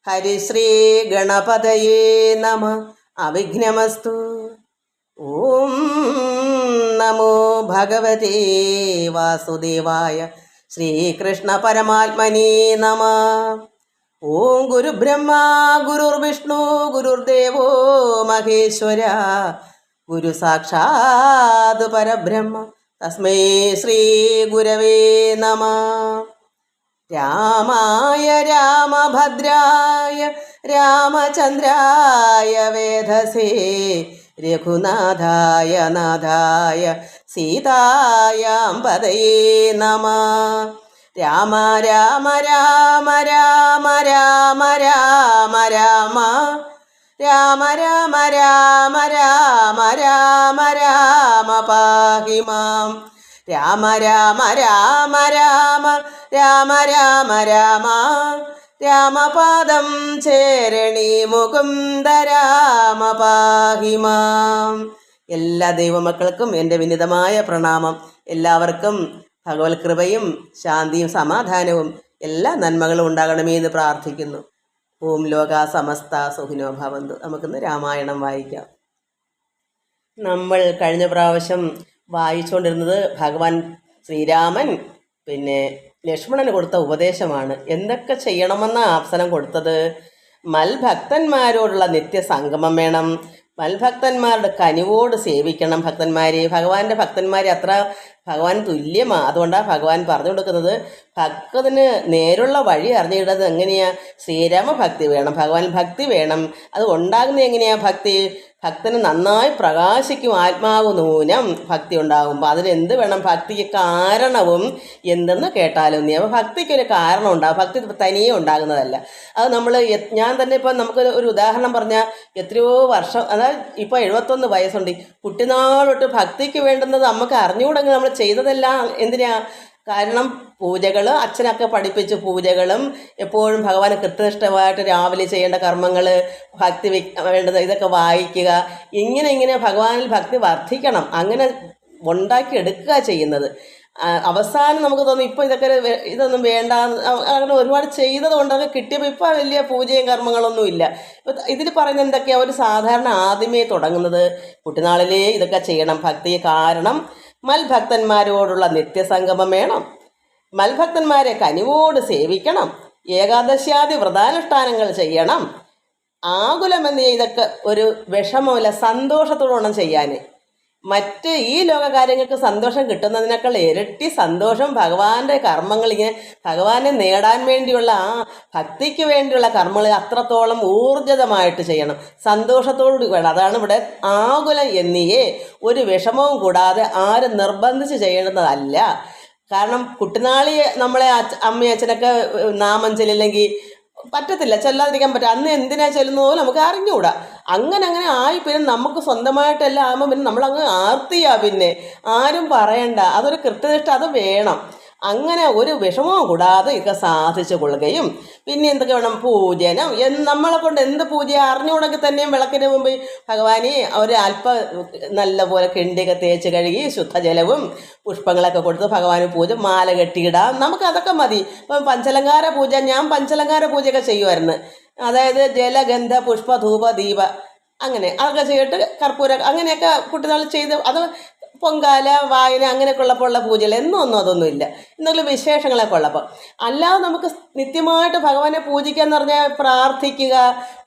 ഹരിശ്രീ ഗണപതയേ നമ. അവിഘ്നമസ്തു. ഓം നമോ ഭഗവതേ വാസുദേവായ. ശ്രീകൃഷ്ണ പരമാത്മനേ നമ. ഓം ഗുരുബ്രഹ്മ ഗുരുർവിഷ്ണു ഗുരുർദേവോ മഹേശ്വര. ഗുരു സാക്ഷാത് പരബ്രഹ്മ തസ്മൈ ശ്രീ ഗുരവേ നമ. രാമായ രാമഭദ്രായ രാമചന്ദ്രായ വേധസേ രഘുനാഥായ നാഥായ സീതായാം പദയേ നമ. രാമ രാമ രാമ രാമ രാമ രാമ രാമ രാമ രാമ രാമ രാമ രാമ രാമ പാഹി മാം. രാമ രാമ രാമ രാമ രാമ രാമ രാമ രാമപാദം ചേരണി മുകുന്ദ രാമ പാഹി മാം. എല്ലാ ദൈവമക്കൾക്കും എൻ്റെ വിനിതമായ പ്രണാമം. എല്ലാവർക്കും ഭഗവത് കൃപയും ശാന്തിയും സമാധാനവും എല്ലാ നന്മകളും ഉണ്ടാകണമേ എന്ന് പ്രാർത്ഥിക്കുന്നു. ഓം ലോകാ സമസ്ത സുഖിനോ ഭവന്തു. നമുക്കിന്ന് രാമായണം വായിക്കാം. നമ്മൾ കഴിഞ്ഞ പ്രാവശ്യം വായിച്ചുകൊണ്ടിരുന്നത് ഭഗവാൻ ശ്രീരാമൻ ലക്ഷ്മണന് കൊടുത്ത ഉപദേശമാണ്. എന്തൊക്കെ ചെയ്യണമെന്ന അവസരം കൊടുത്തത്? മൽഭക്തന്മാരോടുള്ള നിത്യസംഗമം വേണം, മൽഭക്തന്മാരുടെ കനിവോട് സേവിക്കണം ഭക്തന്മാരെ. ഭഗവാന്റെ ഭക്തന്മാരെ അത്ര ഭഗവാൻ തുല്യമാണ്. അതുകൊണ്ടാണ് ഭഗവാൻ പറഞ്ഞു കൊടുക്കുന്നത് ഭക്തന് നേരുള്ള വഴി അറിഞ്ഞിടുന്നത് എങ്ങനെയാണ്? ശ്രീരാമ ഭക്തി വേണം, ഭഗവാൻ ഭക്തി വേണം. അത് ഉണ്ടാകുന്നത് എങ്ങനെയാണ്? ഭക്തന് നന്നായി പ്രകാശിക്കും, ആത്മാവ് നൂനം ഭക്തി ഉണ്ടാകുമ്പോൾ. അതിനെന്ത് വേണം? ഭക്തിക്ക് കാരണവും എന്തെന്ന് കേട്ടാലും നീ. അപ്പോൾ ഭക്തിക്കൊരു കാരണം ഉണ്ടാകും, ഭക്തി തനിയെ ഉണ്ടാകുന്നതല്ല. അത് ഞാൻ തന്നെ ഇപ്പം ഒരു ഉദാഹരണം പറഞ്ഞാൽ എത്രയോ വർഷം, അതായത് ഇപ്പോൾ 71 വയസ്സുണ്ട്. കുട്ടിനാളൊട്ട് ഭക്തിക്ക് വേണ്ടുന്നത് നമുക്ക് അറിഞ്ഞുകൂടെങ്കിൽ നമ്മൾ ചെയ്തതെല്ലാം എന്തിനാ? കാരണം പൂജകൾ അച്ഛനൊക്കെ പഠിപ്പിച്ച് പൂജകളും എപ്പോഴും ഭഗവാന് കൃത്യനിഷ്ഠമായിട്ട് രാവിലെ ചെയ്യേണ്ട കർമ്മങ്ങൾ, ഭക്തി വേണ്ടത് ഇതൊക്കെ വായിക്കുക. ഇങ്ങനെ ഭഗവാനിൽ ഭക്തി വർദ്ധിക്കണം. അങ്ങനെ ഉണ്ടാക്കിയെടുക്കുക ചെയ്യുന്നത്. അവസാനം നമുക്ക് തോന്നും ഇപ്പോൾ ഇതൊന്നും വേണ്ട, അങ്ങനെ ഒരുപാട് ചെയ്തത് കൊണ്ടൊക്കെ കിട്ടിയപ്പോൾ ഇപ്പോൾ വലിയ പൂജയും കർമ്മങ്ങളൊന്നും ഇല്ല. ഇതിൽ പറയുന്നത് എന്തൊക്കെയാണ്? ഒരു സാധാരണ ആദ്യമേ തുടങ്ങുന്നത് കുട്ടിനാളിലേ ഇതൊക്കെ ചെയ്യണം. ഭക്തി കാരണം മൽഭക്തന്മാരോടുള്ള നിത്യസംഗമം വേണം, മൽഭക്തന്മാരെ കനിവോട് സേവിക്കണം, ഏകാദശ്യാദി വ്രതാനുഷ്ഠാനങ്ങൾ ചെയ്യണം. ആകുലമെന്ന് ഇതൊക്കെ ഒരു വിഷമമില്ല, സന്തോഷത്തോടെ വേണം ചെയ്യാൻ. മറ്റ് ഈ ലോക കാര്യങ്ങൾക്ക് സന്തോഷം കിട്ടുന്നതിനേക്കാൾ ഇരട്ടി സന്തോഷം ഭഗവാന്റെ കർമ്മങ്ങൾ, ഇങ്ങനെ ഭഗവാനെ നേടാൻ വേണ്ടിയുള്ള ആ ഭക്തിക്ക് വേണ്ടിയുള്ള കർമ്മങ്ങൾ അത്രത്തോളം ഊർജിതമായിട്ട് ചെയ്യണം, സന്തോഷത്തോടുകൂടി വേണം. അതാണ് ഇവിടെ ആകുലം എന്നിയേ, ഒരു വിഷമവും കൂടാതെ ആരും നിർബന്ധിച്ച് ചെയ്യേണ്ടതല്ല. കാരണം കുട്ടിനാളിയെ നമ്മളെ അമ്മയും അച്ഛനൊക്കെ നാമം ചെല്ലില്ലെങ്കിൽ പറ്റത്തില്ല, ചെല്ലാതിരിക്കാൻ പറ്റും. അന്ന് എന്തിനാ ചെല്ലുന്നതോ നമുക്ക് അറിഞ്ഞുകൂടാ. അങ്ങനെ ആയി പിന്നെ നമുക്ക് സ്വന്തമായിട്ടെല്ലാം ആകുമ്പോൾ പിന്നെ നമ്മളങ്ങ് ആർത്തിയാ, പിന്നെ ആരും പറയണ്ട. അതൊരു കൃത്യനിഷ്ഠ അത് വേണം. അങ്ങനെ ഒരു വിഷമവും കൂടാതെ ഇതൊക്കെ സാധിച്ചു കൊള്ളുകയും പിന്നെ എന്തൊക്കെ വേണം? പൂജനം. നമ്മളെ കൊണ്ട് എന്ത് പൂജ അറിഞ്ഞുകൂടെങ്കിൽ തന്നെയും വിളക്കിന് മുമ്പ് ഭഗവാനെ ഒരു നല്ല പോലെ കിണ്ടിയൊക്കെ തേച്ച് കഴുകി ശുദ്ധജലവും പുഷ്പങ്ങളൊക്കെ കൊടുത്ത് ഭഗവാന് പൂജ, മാല കെട്ടിയിടാം. നമുക്കതൊക്കെ മതി. ഇപ്പം പഞ്ചലങ്കാര പൂജ, ഞാൻ പഞ്ചലങ്കാര പൂജയൊക്കെ ചെയ്യുമായിരുന്നു. അതായത് ജലഗന്ധ പുഷ്പ ധൂപ ദീപ അങ്ങനെ അതൊക്കെ ചെയ്തിട്ട് കർപ്പൂര അങ്ങനെയൊക്കെ കുട്ടിനാൾ ചെയ്ത്, അത് പൊങ്കാല വായന അങ്ങനെയൊക്കെ ഉള്ളപ്പോൾ ഉള്ള പൂജകൾ ഒന്നും അതൊന്നുമില്ല. എന്തെങ്കിലും വിശേഷങ്ങളൊക്കെ ഉള്ളപ്പോൾ. അല്ലാതെ നമുക്ക് നിത്യമായിട്ട് ഭഗവാനെ പൂജിക്കാന്ന് പറഞ്ഞാൽ പ്രാർത്ഥിക്കുക,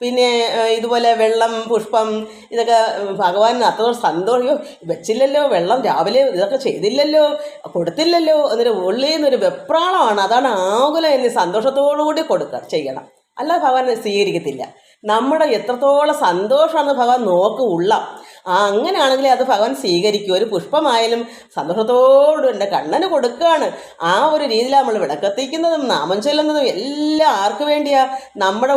പിന്നെ ഇതുപോലെ വെള്ളം പുഷ്പം ഇതൊക്കെ ഭഗവാൻ അത്ര സന്തോഷം. വെച്ചില്ലല്ലോ വെള്ളം, രാവിലെ ഇതൊക്കെ ചെയ്തില്ലല്ലോ, കൊടുത്തില്ലല്ലോ എന്നൊരു ഉള്ളിൽ നിന്നൊരു വെപ്രാളമാണ്. അതാണ് ആകുലം. എന്ന് സന്തോഷത്തോടുകൂടി ചെയ്യണം. അല്ലാതെ ഭഗവാൻ സ്വീകരിക്കത്തില്ല. നമ്മുടെ എത്രത്തോളം സന്തോഷമാണെന്ന് ഭഗവാൻ നോക്കുള്ള അങ്ങനെയാണെങ്കിലേ അത് ഭഗവാൻ സ്വീകരിക്കും. ഒരു പുഷ്പമായാലും സന്തോഷത്തോടും എൻ്റെ കണ്ണന് കൊടുക്കുകയാണ്. ആ ഒരു രീതിയിലാണ് നമ്മൾ വിളക്കെത്തിക്കുന്നതും നാമം ചൊല്ലുന്നതും എല്ലാം ആർക്ക് വേണ്ടിയാ? നമ്മുടെ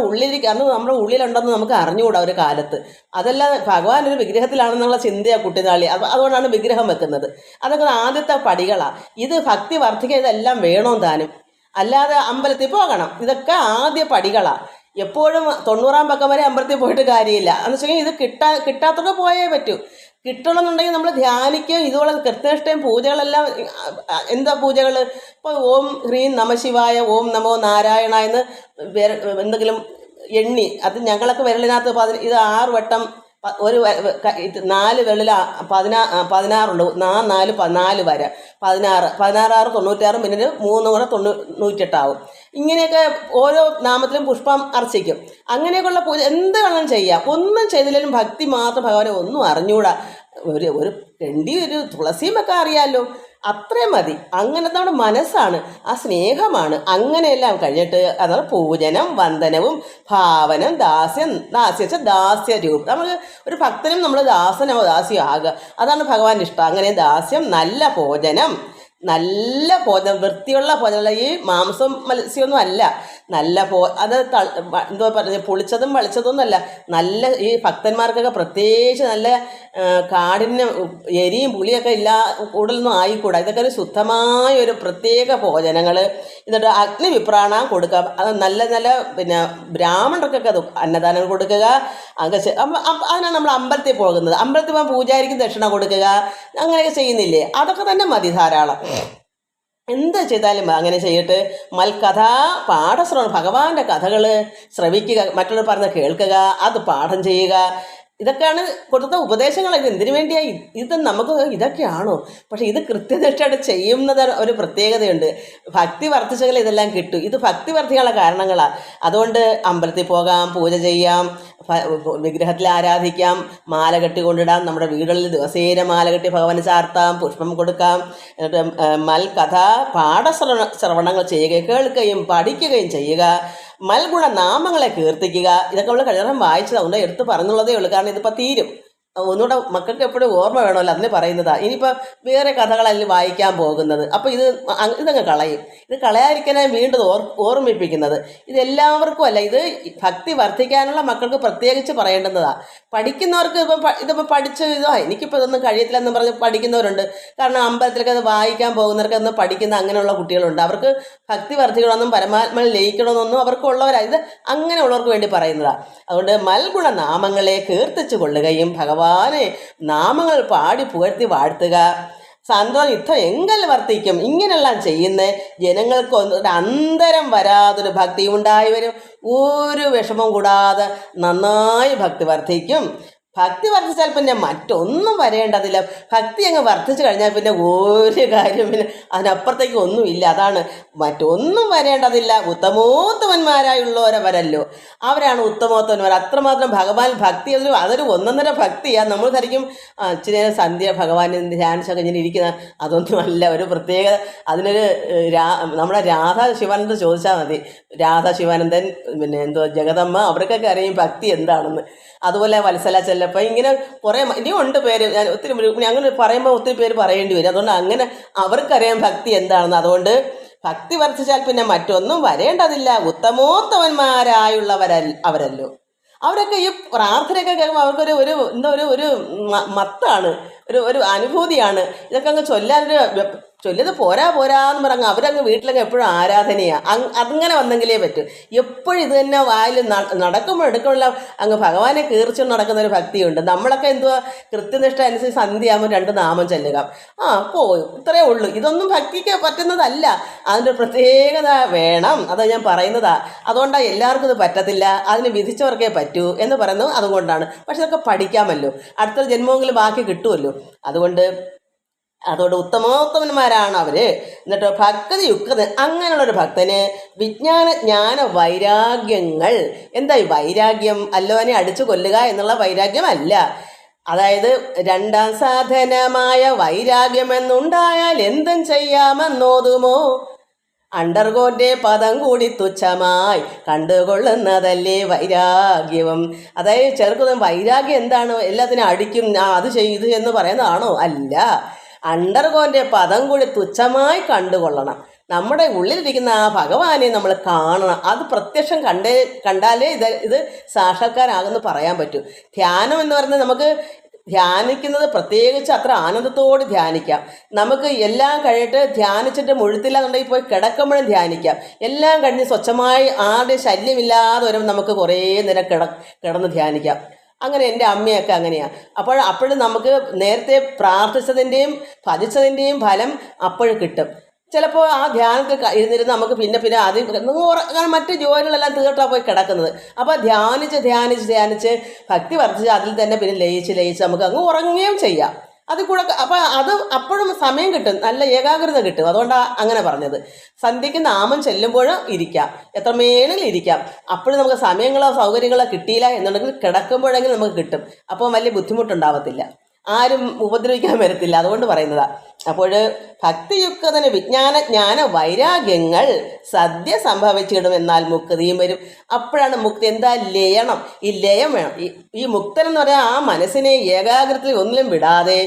അന്ന് നമ്മുടെ ഉള്ളിലുണ്ടെന്ന് നമുക്ക് അറിഞ്ഞുകൂടാ ഒരു കാലത്ത്. അതെല്ലാം ഭഗവാൻ ഒരു വിഗ്രഹത്തിലാണെന്നുള്ള ചിന്തയാണ് കുട്ടിനാളി. അതുകൊണ്ടാണ് വിഗ്രഹം വെക്കുന്നത്. അതൊക്കെ ആദ്യത്തെ പടികളാണ്. ഇത് ഭക്തി വർദ്ധിക്കാൻ ഇതെല്ലാം വേണോ താനും, അല്ലാതെ അമ്പലത്തിൽ പോകണം. ഇതൊക്കെ ആദ്യ പടികളാണ്. എപ്പോഴും 90-ാം പക്കം വരെ അമ്പലത്തിൽ പോയിട്ട് കാര്യമില്ല. എന്ന് വെച്ചെങ്കിൽ ഇത് കിട്ടാത്തൊക്കെ പോയേ പറ്റൂ. കിട്ടണമെന്നുണ്ടെങ്കിൽ നമ്മൾ ധ്യാനിക്കുക. ഇതുപോലെ കൃത്യനിഷ്ഠയും പൂജകളെല്ലാം എന്താ പൂജകൾ? ഇപ്പോൾ ഓം ഹ്രീം നമ ശിവായ, ഓം നമോ നാരായണ എന്ന് എന്തെങ്കിലും എണ്ണി അത് ഞങ്ങളൊക്കെ വിരലിനകത്ത് ഇത് 6 വട്ടം ഒരു 4 വിരലിൽ 16 4 4 വര 16 16 6 96 പിന്നെ 3 കൂടെ 98 ഇങ്ങനെയൊക്കെ ഓരോ നാമത്തിലും പുഷ്പം അർച്ചിക്കും. അങ്ങനെയൊക്കെയുള്ള പൂജ എന്ത് വേണമെങ്കിലും ചെയ്യാം. ഒന്നും ചെയ്തില്ലെങ്കിലും ഭക്തി മാത്രം ഭഗവാനെ ഒന്നും അറിഞ്ഞൂടാ. ഒരു ഒരു തുളസിയും ഒക്കെ അറിയാമല്ലോ, അത്രയും മതി. അങ്ങനത്തെ നമ്മുടെ മനസ്സാണ്, ആ സ്നേഹമാണ്. അങ്ങനെയെല്ലാം കഴിഞ്ഞിട്ട് അതാണ് പൂജനം, വന്ദനവും, ഭാവനം, ദാസ്യ രൂപം. നമുക്ക് ഒരു ഭക്തനും നമ്മൾ ദാസനോ ദാസിയോ ആകുക, അതാണ് ഭഗവാൻ ഇഷ്ടം. അങ്ങനെ ദാസ്യം, നല്ല ഭോജനം, നല്ല ഭോജനം, വൃത്തിയുള്ള ഭോജനം. ഈ മാംസം മത്സ്യമൊന്നും അല്ല, നല്ല അത് എന്തോ പറഞ്ഞത് പൊളിച്ചതും വളിച്ചതൊന്നും അല്ല. നല്ല ഈ ഭക്തന്മാർക്കൊക്കെ പ്രത്യേകിച്ച് നല്ല കാടിന് എരിയും പുളിയൊക്കെ കൂടുതലൊന്നും ആയിക്കൂടാ. ഇതൊക്കെ ഒരു ശുദ്ധമായ ഒരു പ്രത്യേക ഭോജനങ്ങൾ. എന്നിട്ട് അഗ്നിവിപ്രാണം കൊടുക്കുക. അത് നല്ല നല്ല പിന്നെ ബ്രാഹ്മണർക്കൊക്കെ അത് അന്നദാനം കൊടുക്കുക. അതിനാണ് നമ്മൾ അമ്പലത്തിൽ പോകുന്നത്. അമ്പലത്തിൽ പോകാൻ പൂജാരിക്ക് ദക്ഷിണ കൊടുക്കുക. അങ്ങനെയൊക്കെ ചെയ്യുന്നില്ലേ? അതൊക്കെ തന്നെ മതി, ധാരാളം. എന്ത് ചെയ്താലും അങ്ങനെ ചെയ്തിട്ട് മൽക്കഥ പാഠശ്രവണം, ഭഗവാന്റെ കഥകൾ ശ്രവിക്കുക, മറ്റുള്ളവർ പറഞ്ഞ കേൾക്കുക, അത് പാഠം ചെയ്യുക. ഇതൊക്കെയാണ് കൊടുത്ത ഉപദേശങ്ങൾ. ഇത് എന്തിനു വേണ്ടിയായി? ഇത് നമുക്ക് ഇതൊക്കെയാണോ? പക്ഷെ ഇത് കൃത്യനിഷ്ഠമായിട്ട് ചെയ്യുന്നത് ഒരു പ്രത്യേകതയുണ്ട്. ഭക്തി വർദ്ധിച്ചെങ്കിൽ ഇതെല്ലാം കിട്ടും. ഇത് ഭക്തി വർദ്ധിക്കാനുള്ള കാരണങ്ങളാണ്. അതുകൊണ്ട് അമ്പലത്തിൽ പോകാം, പൂജ ചെയ്യാം, വിഗ്രഹത്തിൽ ആരാധിക്കാം, മാല കെട്ടി കൊണ്ടിടാം, നമ്മുടെ വീടുകളിൽ ദിവസേന മാല കെട്ടി ഭഗവാന് ചാർത്താം, പുഷ്പം കൊടുക്കാം. എന്നിട്ട് മൽകഥ പാഠശ്രവണങ്ങൾ ചെയ്യുകയും കേൾക്കുകയും പഠിക്കുകയും ചെയ്യുക. മൽഗുണ നാമങ്ങളെ കീർത്തിക്കുക. ഇതൊക്കെ നമ്മൾ കഴിഞ്ഞ ദിവസം വായിച്ചതുകൊണ്ട് എടുത്ത് പറഞ്ഞുള്ളതേ ഉള്ളൂ. കാരണം ഇതിപ്പോൾ തീരും. ഒന്നുകൂടെ മക്കൾക്ക് എപ്പോഴും ഓർമ്മ വേണമല്ലോ, അതിന് പറയുന്നതാണ്. ഇനിയിപ്പോൾ വേറെ കഥകളല്ല വായിക്കാൻ പോകുന്നത്. അപ്പോൾ ഇതങ്ങ് കളയും. ഇത് കളയാതിരിക്കാനായി വീണ്ടും ഓർമ്മിപ്പിക്കുന്നത്. ഇതെല്ലാവർക്കും അല്ല, ഇത് ഭക്തി വർദ്ധിക്കാനുള്ള മക്കൾക്ക് പ്രത്യേകിച്ച് പറയേണ്ടുന്നതാണ്. പഠിക്കുന്നവർക്ക് ഇതിപ്പോൾ പഠിച്ച് എനിക്കിപ്പോൾ ഇതൊന്നും കഴിയത്തില്ലെന്ന് പറഞ്ഞ് പഠിക്കുന്നവരുണ്ട്. കാരണം അമ്പലത്തിലൊക്കെ അത് വായിക്കാൻ പോകുന്നവർക്ക് അന്ന് പഠിക്കുന്ന അങ്ങനെയുള്ള കുട്ടികളുണ്ട്. അവർക്ക് ഭക്തി വർദ്ധിക്കണമെന്നും പരമാത്മാവിൽ ലയിക്കണമെന്നൊന്നും അവർക്കുള്ളവരാണ്. ഇത് അങ്ങനെയുള്ളവർക്ക് വേണ്ടി പറയുന്നതാണ്. അതുകൊണ്ട് മൽഗുണ നാമങ്ങളെ കീർത്തിച്ചു കൊള്ളുകയും ഭഗവാനെ നാമങ്ങൾ പാടി പുകഴ്ത്തി വാഴ്ത്തുക. സന്തോഷം യുദ്ധം എങ്കൽ വർത്തിക്കും. ഇങ്ങനെയെല്ലാം ചെയ്യുന്ന ജനങ്ങൾക്ക് ഒരു അന്തരം വരാതൊരു ഭക്തി ഉണ്ടായി വരും. ഒരു വിഷമം കൂടാതെ നന്നായി ഭക്തി വർദ്ധിക്കും. ഭക്തി വർദ്ധിച്ചാൽ പിന്നെ മറ്റൊന്നും വരേണ്ടതില്ല. ഭക്തി അങ്ങ് വർദ്ധിച്ചു കഴിഞ്ഞാൽ പിന്നെ ഒരു കാര്യം പിന്നെ അതിനപ്പുറത്തേക്ക് ഒന്നുമില്ല. അതാണ്, മറ്റൊന്നും വരേണ്ടതില്ല. ഉത്തമോത്തമന്മാരായുള്ളവരവരല്ലോ, അവരാണ് ഉത്തമോത്തമന്മാർ. അത്രമാത്രം ഭഗവാൻ ഭക്തി അതൊരു ഒന്നൊന്നര ഭക്തിയാണ്. നമ്മൾ ധരിക്കും ഇച്ചിരി നേരം സന്ധ്യ ഭഗവാൻ ധ്യാനിച്ചൊക്കെ ഇങ്ങനെ ഇരിക്കുന്ന, അതൊന്നുമല്ല. ഒരു പ്രത്യേകത അതിനൊരു നമ്മുടെ രാധാ ശിവാനന്ദൻ ചോദിച്ചാൽ മതി. രാധാ ശിവാനന്ദൻ പിന്നെ ജഗദമ്മ, അവർക്കൊക്കെ അറിയും ഭക്തി എന്താണെന്ന്. അതുപോലെ വത്സല ചെല്ലപ്പം, ഇങ്ങനെ കുറേ ഇനിയും ഉണ്ട് പേര്. ഞാൻ ഒത്തിരി അങ്ങനെ പറയുമ്പോൾ ഒത്തിരി പേര് പറയേണ്ടി വരും. അതുകൊണ്ട് അങ്ങനെ അവർക്കറിയാം ഭക്തി എന്താണെന്ന്. അതുകൊണ്ട് ഭക്തി വർദ്ധിച്ചാൽ പിന്നെ മറ്റൊന്നും വരേണ്ടതില്ല. അവരല്ലോ അവരൊക്കെ ഈ പ്രാർത്ഥനയൊക്കെ കേൾക്കുമ്പോൾ അവർക്കൊരു ഒരു മത്താണ്, ഒരു അനുഭൂതിയാണ്. ഇതൊക്കെ അങ്ങ് ചൊല്ലിയത് പോരാന്ന് പറഞ്ഞ് അവരങ്ങ് വീട്ടിലങ്ങ് എപ്പോഴും ആരാധനയാണ്. അങ്ങനെ വന്നെങ്കിലേ പറ്റൂ. എപ്പോഴും ഇത് തന്നെ വായിൽ നടക്കുമ്പോൾ എടുക്കുമ്പോൾ അങ്ങ് ഭഗവാനെ കീർച്ചുകൊണ്ട് നടക്കുന്ന ഒരു ഭക്തിയുണ്ട്. നമ്മളൊക്കെ കൃത്യനിഷ്ഠ അനുസരിച്ച് സന്ധ്യയാകുമ്പോൾ 2 നാമം ചെല്ലുക, പോയി, ഇത്രയേ ഉള്ളൂ. ഇതൊന്നും ഭക്തിക്ക് പറ്റുന്നതല്ല. അതിൻ്റെ പ്രത്യേകത വേണം. അത് ഞാൻ പറയുന്നതാ. അതുകൊണ്ടാണ് എല്ലാവർക്കും ഇത് പറ്റത്തില്ല, അതിന് വിധിച്ചവർക്കേ പറ്റൂ എന്ന് പറയുന്നത് അതുകൊണ്ടാണ്. പക്ഷെ ഇതൊക്കെ പഠിക്കാമല്ലോ, അടുത്തൊരു ജന്മമെങ്കിലും ബാക്കി കിട്ടുമല്ലോ. അതുകൊണ്ട് ഉത്തമോത്തമന്മാരാണ് അവർ. എന്നിട്ട് ഭക്തി യുക്ത, അങ്ങനെയുള്ളൊരു ഭക്തന് വിജ്ഞാന ജ്ഞാന വൈരാഗ്യങ്ങൾ. എന്താ ഈ വൈരാഗ്യം? അല്ലോനെ അടിച്ചു കൊല്ലുക എന്നുള്ള വൈരാഗ്യമല്ല. അതായത് 2ാം സാധനമായ വൈരാഗ്യമെന്നുണ്ടായാൽ എന്തും ചെയ്യാമെന്നോതുമോ, അണ്ടർഗോന്റെ പദം കൂടി തുച്ഛമായി കണ്ടുകൊള്ളുന്നതല്ലേ വൈരാഗ്യവും. അതായത് ചെറുക്കുന്നതും വൈരാഗ്യം എന്താണ്? എല്ലാത്തിനും അടിക്കും, അത് ചെയ്ത് എന്ന് പറയുന്നതാണോ? അല്ല. അണ്ടർഗോന്റെ പദം കൂടി തുച്ഛമായി കണ്ടുകൊള്ളണം. നമ്മുടെ ഉള്ളിലിരിക്കുന്ന ആ ഭഗവാനെ നമ്മൾ കാണണം. അത് പ്രത്യക്ഷം കണ്ടാലേ ഇത് സാക്ഷാത്കാരമാകുമെന്ന് പറയാൻ പറ്റൂ. ധ്യാനം എന്ന് പറയുന്നത് നമുക്ക് ധ്യാനിക്കുന്നത് പ്രത്യേകിച്ച് അത്ര ആനന്ദത്തോട് ധ്യാനിക്കാം. നമുക്ക് എല്ലാം കഴിഞ്ഞിട്ട് ധ്യാനിച്ചിട്ട് മുഴുത്തില്ല എന്നുണ്ടെങ്കിൽ പോയി കിടക്കുമ്പോഴും ധ്യാനിക്കാം. എല്ലാം കഴിഞ്ഞ് സ്വച്ഛമായി ആരുടെയും ശല്യമില്ലാതെ വരുമ്പോൾ നമുക്ക് കുറേ നേരം കിടന്ന് ധ്യാനിക്കാം. അങ്ങനെ എൻ്റെ അമ്മയൊക്കെ അങ്ങനെയാണ്. അപ്പോഴും നമുക്ക് നേരത്തെ പ്രാർത്ഥിച്ചതിൻ്റെയും ഭജിച്ചതിൻ്റെയും ഫലം അപ്പോഴും കിട്ടും. ചിലപ്പോൾ ആ ധ്യാനത്തിൽ ഇരുന്നിരുന്ന് നമുക്ക് പിന്നെ പിന്നെ അത് കാരണം മറ്റു ജോലികളെല്ലാം തീർട്ടാണ് പോയി കിടക്കുന്നത്. അപ്പോൾ ധ്യാനിച്ച് ഭക്തി വർദ്ധിച്ച് അതിൽ തന്നെ പിന്നെ ലയിച്ച് നമുക്ക് അങ്ങ് ഉറങ്ങുകയും ചെയ്യാം. അതിൽ കൂടെ അപ്പോൾ അത് അപ്പോഴും സമയം കിട്ടും, നല്ല ഏകാഗ്രത കിട്ടും. അതുകൊണ്ടാണ് അങ്ങനെ പറഞ്ഞത്. സന്ധ്യയ്ക്ക് നാമം ചെല്ലുമ്പോഴും ഇരിക്കാം, എത്ര മേളിൽ ഇരിക്കാം. അപ്പോഴും നമുക്ക് സമയങ്ങളോ സൗകര്യങ്ങളോ കിട്ടിയില്ല എന്നുണ്ടെങ്കിൽ കിടക്കുമ്പോഴെങ്കിലും നമുക്ക് കിട്ടും. അപ്പോൾ വലിയ ബുദ്ധിമുട്ടുണ്ടാവത്തില്ല, ആരും ഉപദ്രവിക്കാൻ വരത്തില്ല. അതുകൊണ്ട് പറയുന്നതാ. അപ്പോൾ ഭക്തിയുക്തന് ജ്ഞാന വൈരാഗ്യങ്ങൾ സദ്യ സംഭവിച്ചിടും, എന്നാൽ മുക്തിയും വരും. അപ്പോഴാണ് മുക്തി. എന്താ? ലയണം. ഈ ലയം വേണം. ഈ മുക്തൻ എന്ന് പറയാൻ ആ മനസ്സിനെ ഏകാഗ്രതയിൽ ഒന്നിലും വിടാതെ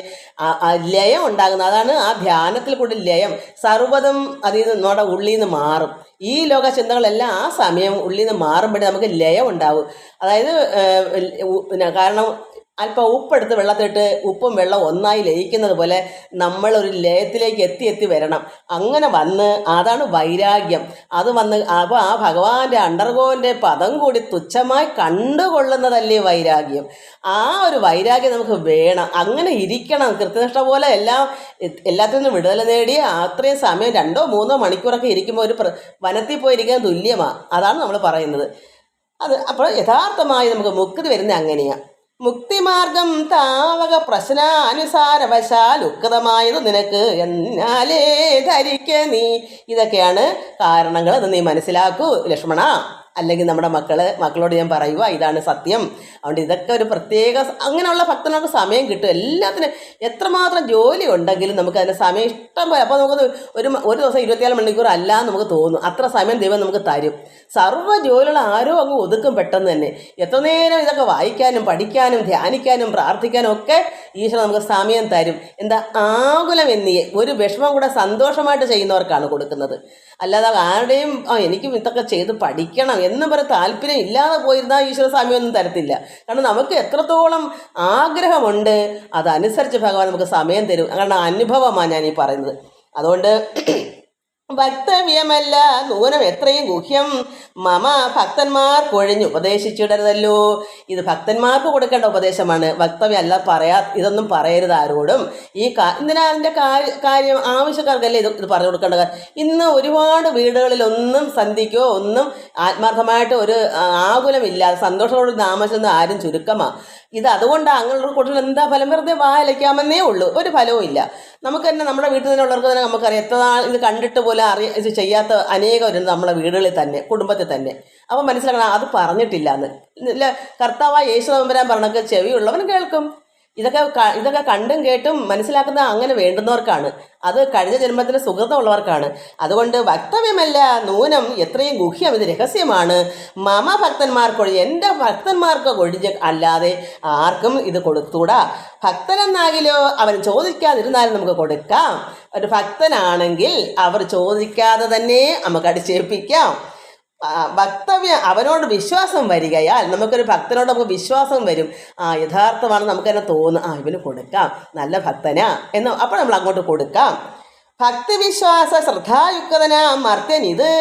ലയം ഉണ്ടാകുന്നത്. അതാണ് ആ ധ്യാനത്തിൽ കൂടി ലയം. സർവ്വതും അതിൽ നിന്ന് നമ്മുടെ ഉള്ളിൽ നിന്ന് മാറും. ഈ ലോക ചിന്തകളെല്ലാം ആ സമയം ഉള്ളിൽ നിന്ന് മാറുമ്പോഴേ നമുക്ക് ലയം ഉണ്ടാവും. അതായത് കാരണം അല്പം ഉപ്പെടുത്ത് വെള്ളത്തിട്ട് ഉപ്പും വെള്ളം ഒന്നായി ലയിക്കുന്നത് പോലെ നമ്മളൊരു ലയത്തിലേക്ക് എത്തി വരണം. അങ്ങനെ വന്ന് അതാണ് വൈരാഗ്യം. അത് വന്ന് അപ്പോൾ ആ ഭഗവാന്റെ അണ്ടർഗോൻ്റെ പദം കൂടി തുച്ഛമായി കണ്ടുകൊള്ളുന്നതല്ലേ വൈരാഗ്യം. ആ ഒരു വൈരാഗ്യം നമുക്ക് വേണം. അങ്ങനെ ഇരിക്കണം. കൃത്യനിഷ്ഠ പോലെ എല്ലാത്തിൽ നിന്നും വിടുതൽ നേടി അത്രയും സമയം 2-3 മണിക്കൂറൊക്കെ ഇരിക്കുമ്പോൾ ഒരു വനത്തിൽ പോയിരിക്കാൻ തുല്യമാണ്. അതാണ് നമ്മൾ പറയുന്നത്. അപ്പോൾ യഥാർത്ഥമായി നമുക്ക് മുക്തി വരുന്നത് അങ്ങനെയാണ്. മുക്തിമാർഗം താവക പ്രശ്നാനുസാരവശാൽ ഉക്തമായത് നിനക്ക് എന്നാലേ ധരിക്ക നീ. ഇതൊക്കെയാണ് കാരണങ്ങൾ. അത് നീ മനസ്സിലാക്കൂ ലക്ഷ്മണ. അല്ലെങ്കിൽ നമ്മുടെ മക്കളോട് ഞാൻ പറയുക, ഇതാണ് സത്യം. അതുകൊണ്ട് ഇതൊക്കെ ഒരു പ്രത്യേക അങ്ങനെയുള്ള ഭക്തനോട് സമയം കിട്ടും. എല്ലാത്തിനും എത്രമാത്രം ജോലി ഉണ്ടെങ്കിലും നമുക്ക് അതിന് സമയം ഇഷ്ടം പോലെ. അപ്പോൾ നമുക്ക് ഒരു ദിവസം 24 മണിക്കൂർ അല്ല നമുക്ക് തോന്നും. അത്ര സമയം ദൈവം നമുക്ക് തരും. സർവ്വ ജോലികൾ ആരോ അങ്ങ് ഒതുക്കും പെട്ടെന്ന് തന്നെ. എത്ര നേരം ഇതൊക്കെ വായിക്കാനും പഠിക്കാനും ധ്യാനിക്കാനും പ്രാർത്ഥിക്കാനും ഒക്കെ ഈശ്വരൻ നമുക്ക് സമയം തരും. എന്താ? ആകുലം എന്നിയെ ഒരു വിഷമം കൂടെ സന്തോഷമായിട്ട് ചെയ്യുന്നവർക്കാണ് കൊടുക്കുന്നത്. അല്ലാതെ ആരുടെയും എനിക്കും ഇതൊക്കെ ചെയ്ത് പഠിക്കണം എന്നും പറഞ്ഞ് താല്പര്യം ഇല്ലാതെ പോയിരുന്നാൽ ഈശ്വര സമയമൊന്നും തരത്തില്ല. കാരണം നമുക്ക് എത്രത്തോളം ആഗ്രഹമുണ്ട് അതനുസരിച്ച് ഭഗവാൻ നമുക്ക് സമയം തരും. കാരണം അനുഭവമാണ് ഞാൻ ഈ പറയുന്നത്. അതുകൊണ്ട് വക്തവ്യമല്ല നൂനം എത്രയും ഗുഹ്യം മമ ഭക്തന്മാർക്കൊഴിഞ്ഞ് ഉപദേശിച്ചിടരുതല്ലോ. ഇത് ഭക്തന്മാർക്ക് കൊടുക്കേണ്ട ഉപദേശമാണ്. വക്തവ്യമല്ല, ഇതൊന്നും പറയരുത് ആരോടും. എന്തിനാ അതിൻ്റെ കാര്യം ആവശ്യക്കാർക്കല്ലേ ഇത് പറഞ്ഞു കൊടുക്കേണ്ട കാര്യം. ഇന്ന് ഒരുപാട് വീടുകളിലൊന്നും സന്ധിക്കോ ഒന്നും ആത്മാർത്ഥമായിട്ട് ഒരു ആകുലമില്ലാതെ സന്തോഷത്തോട് താമസിക്കുന്ന ആരും ചുരുക്കമാണ്. ഇത് അതുകൊണ്ടാണ് അങ്ങനെയുള്ള കുട്ടികൾ എന്താ ഫലം? വെറുതെ വായിലയ്ക്കാമെന്നേ ഉള്ളൂ, ഒരു ഫലവും ഇല്ല. നമുക്ക് തന്നെ നമ്മുടെ വീട്ടിൽ തന്നെയുള്ളവർക്ക് തന്നെ നമുക്കറിയാം എത്ര നാൾ ഇത് കണ്ടിട്ട് പോലും ഇത് ചെയ്യാത്ത അനേകരുണ്ട് നമ്മുടെ വീടുകളിൽ തന്നെ, കുടുംബത്തിൽ തന്നെ. അപ്പോൾ മനസ്സിലാക്കണം അത് പറഞ്ഞിട്ടില്ല എന്ന്. ഇല്ല, കർത്താവായ യേശു തമ്പുരാൻ പറഞ്ഞൊക്കെ ചെവിയുള്ളവൻ കേൾക്കും. ഇതൊക്കെ കണ്ടും കേട്ടും മനസ്സിലാക്കുന്ന അങ്ങനെ വേണ്ടുന്നവർക്കാണ്. അത് കഴിഞ്ഞ ജന്മത്തിന് സുഹൃത്തമുള്ളവർക്കാണ്. അതുകൊണ്ട് വക്തവ്യമല്ല നൂനം എത്രയും ഗുഹ്യം, ഇത് രഹസ്യമാണ്. മമ ഭക്തന്മാർക്കൊഴിഞ്ഞ്, എൻ്റെ ഭക്തന്മാർക്ക് ഒഴിഞ്ഞ് അല്ലാതെ ആർക്കും ഇത് കൊടുത്തൂടാ. ഭക്തനെന്നാകിലോ അവൻ ചോദിക്കാതിരുന്നാലും നമുക്ക് കൊടുക്കാം. ഒരു ഭക്തനാണെങ്കിൽ അവർ ചോദിക്കാതെ തന്നെ നമുക്ക് അടിച്ചേൽപ്പിക്കാം. വക്തവ്യം അവനോട് വിശ്വാസം വരികയാൽ നമുക്കൊരു ഭക്തനോട് നമുക്ക് വിശ്വാസം വരും. യഥാർത്ഥമാണ് നമുക്ക് തന്നെ തോന്നും, ഇവന് കൊടുക്കാം, നല്ല ഭക്തനാ എന്ന്. അപ്പോൾ നമ്മൾ അങ്ങോട്ട് കൊടുക്കാം. ഭക്തിവിശ്വാസ ശ്രദ്ധായുക്തനാം മർത്യൻ ഇത്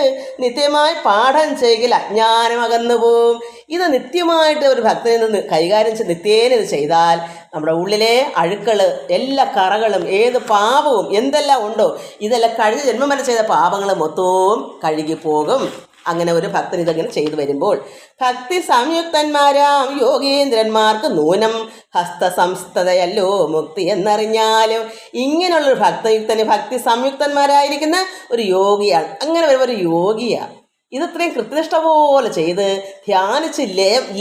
നിത്യമായി പാഠം ചെയ്യൽ അജ്ഞാനം അകന്നു പോവും. ഇത് നിത്യമായിട്ട് ഒരു ഭക്തനിൽ നിന്ന് കൈകാര്യം നിത്യേന ഇത് ചെയ്താൽ നമ്മുടെ ഉള്ളിലെ അഴുക്കൾ, എല്ലാ കറകളും, ഏത് പാപവും എന്തെല്ലാം ഉണ്ടോ ഇതെല്ലാം കഴിഞ്ഞ ജന്മം വരെ ചെയ്ത പാപങ്ങൾ മൊത്തവും കഴുകിപ്പോകും. അങ്ങനെ ഒരു ഭക്തൻ ഇതങ്ങനെ ചെയ്തു വരുമ്പോൾ ഭക്തി സംയുക്തന്മാരാം യോഗീന്ദ്രന്മാർക്ക് നൂനം ഹസ്തസംസ്ഥതയല്ലോ മുക്തി എന്നറിഞ്ഞാലും. ഇങ്ങനെയുള്ളൊരു ഭക്തയുക്തന് ഭക്തി സംയുക്തന്മാരായിരിക്കുന്ന ഒരു യോഗിയാണ്. അങ്ങനെ വരുമ്പോൾ ഒരു യോഗിയാണ്. ഇത്രയും കൃത്യനിഷ്ഠ പോലെ ചെയ്ത് ധ്യാനിച്ച്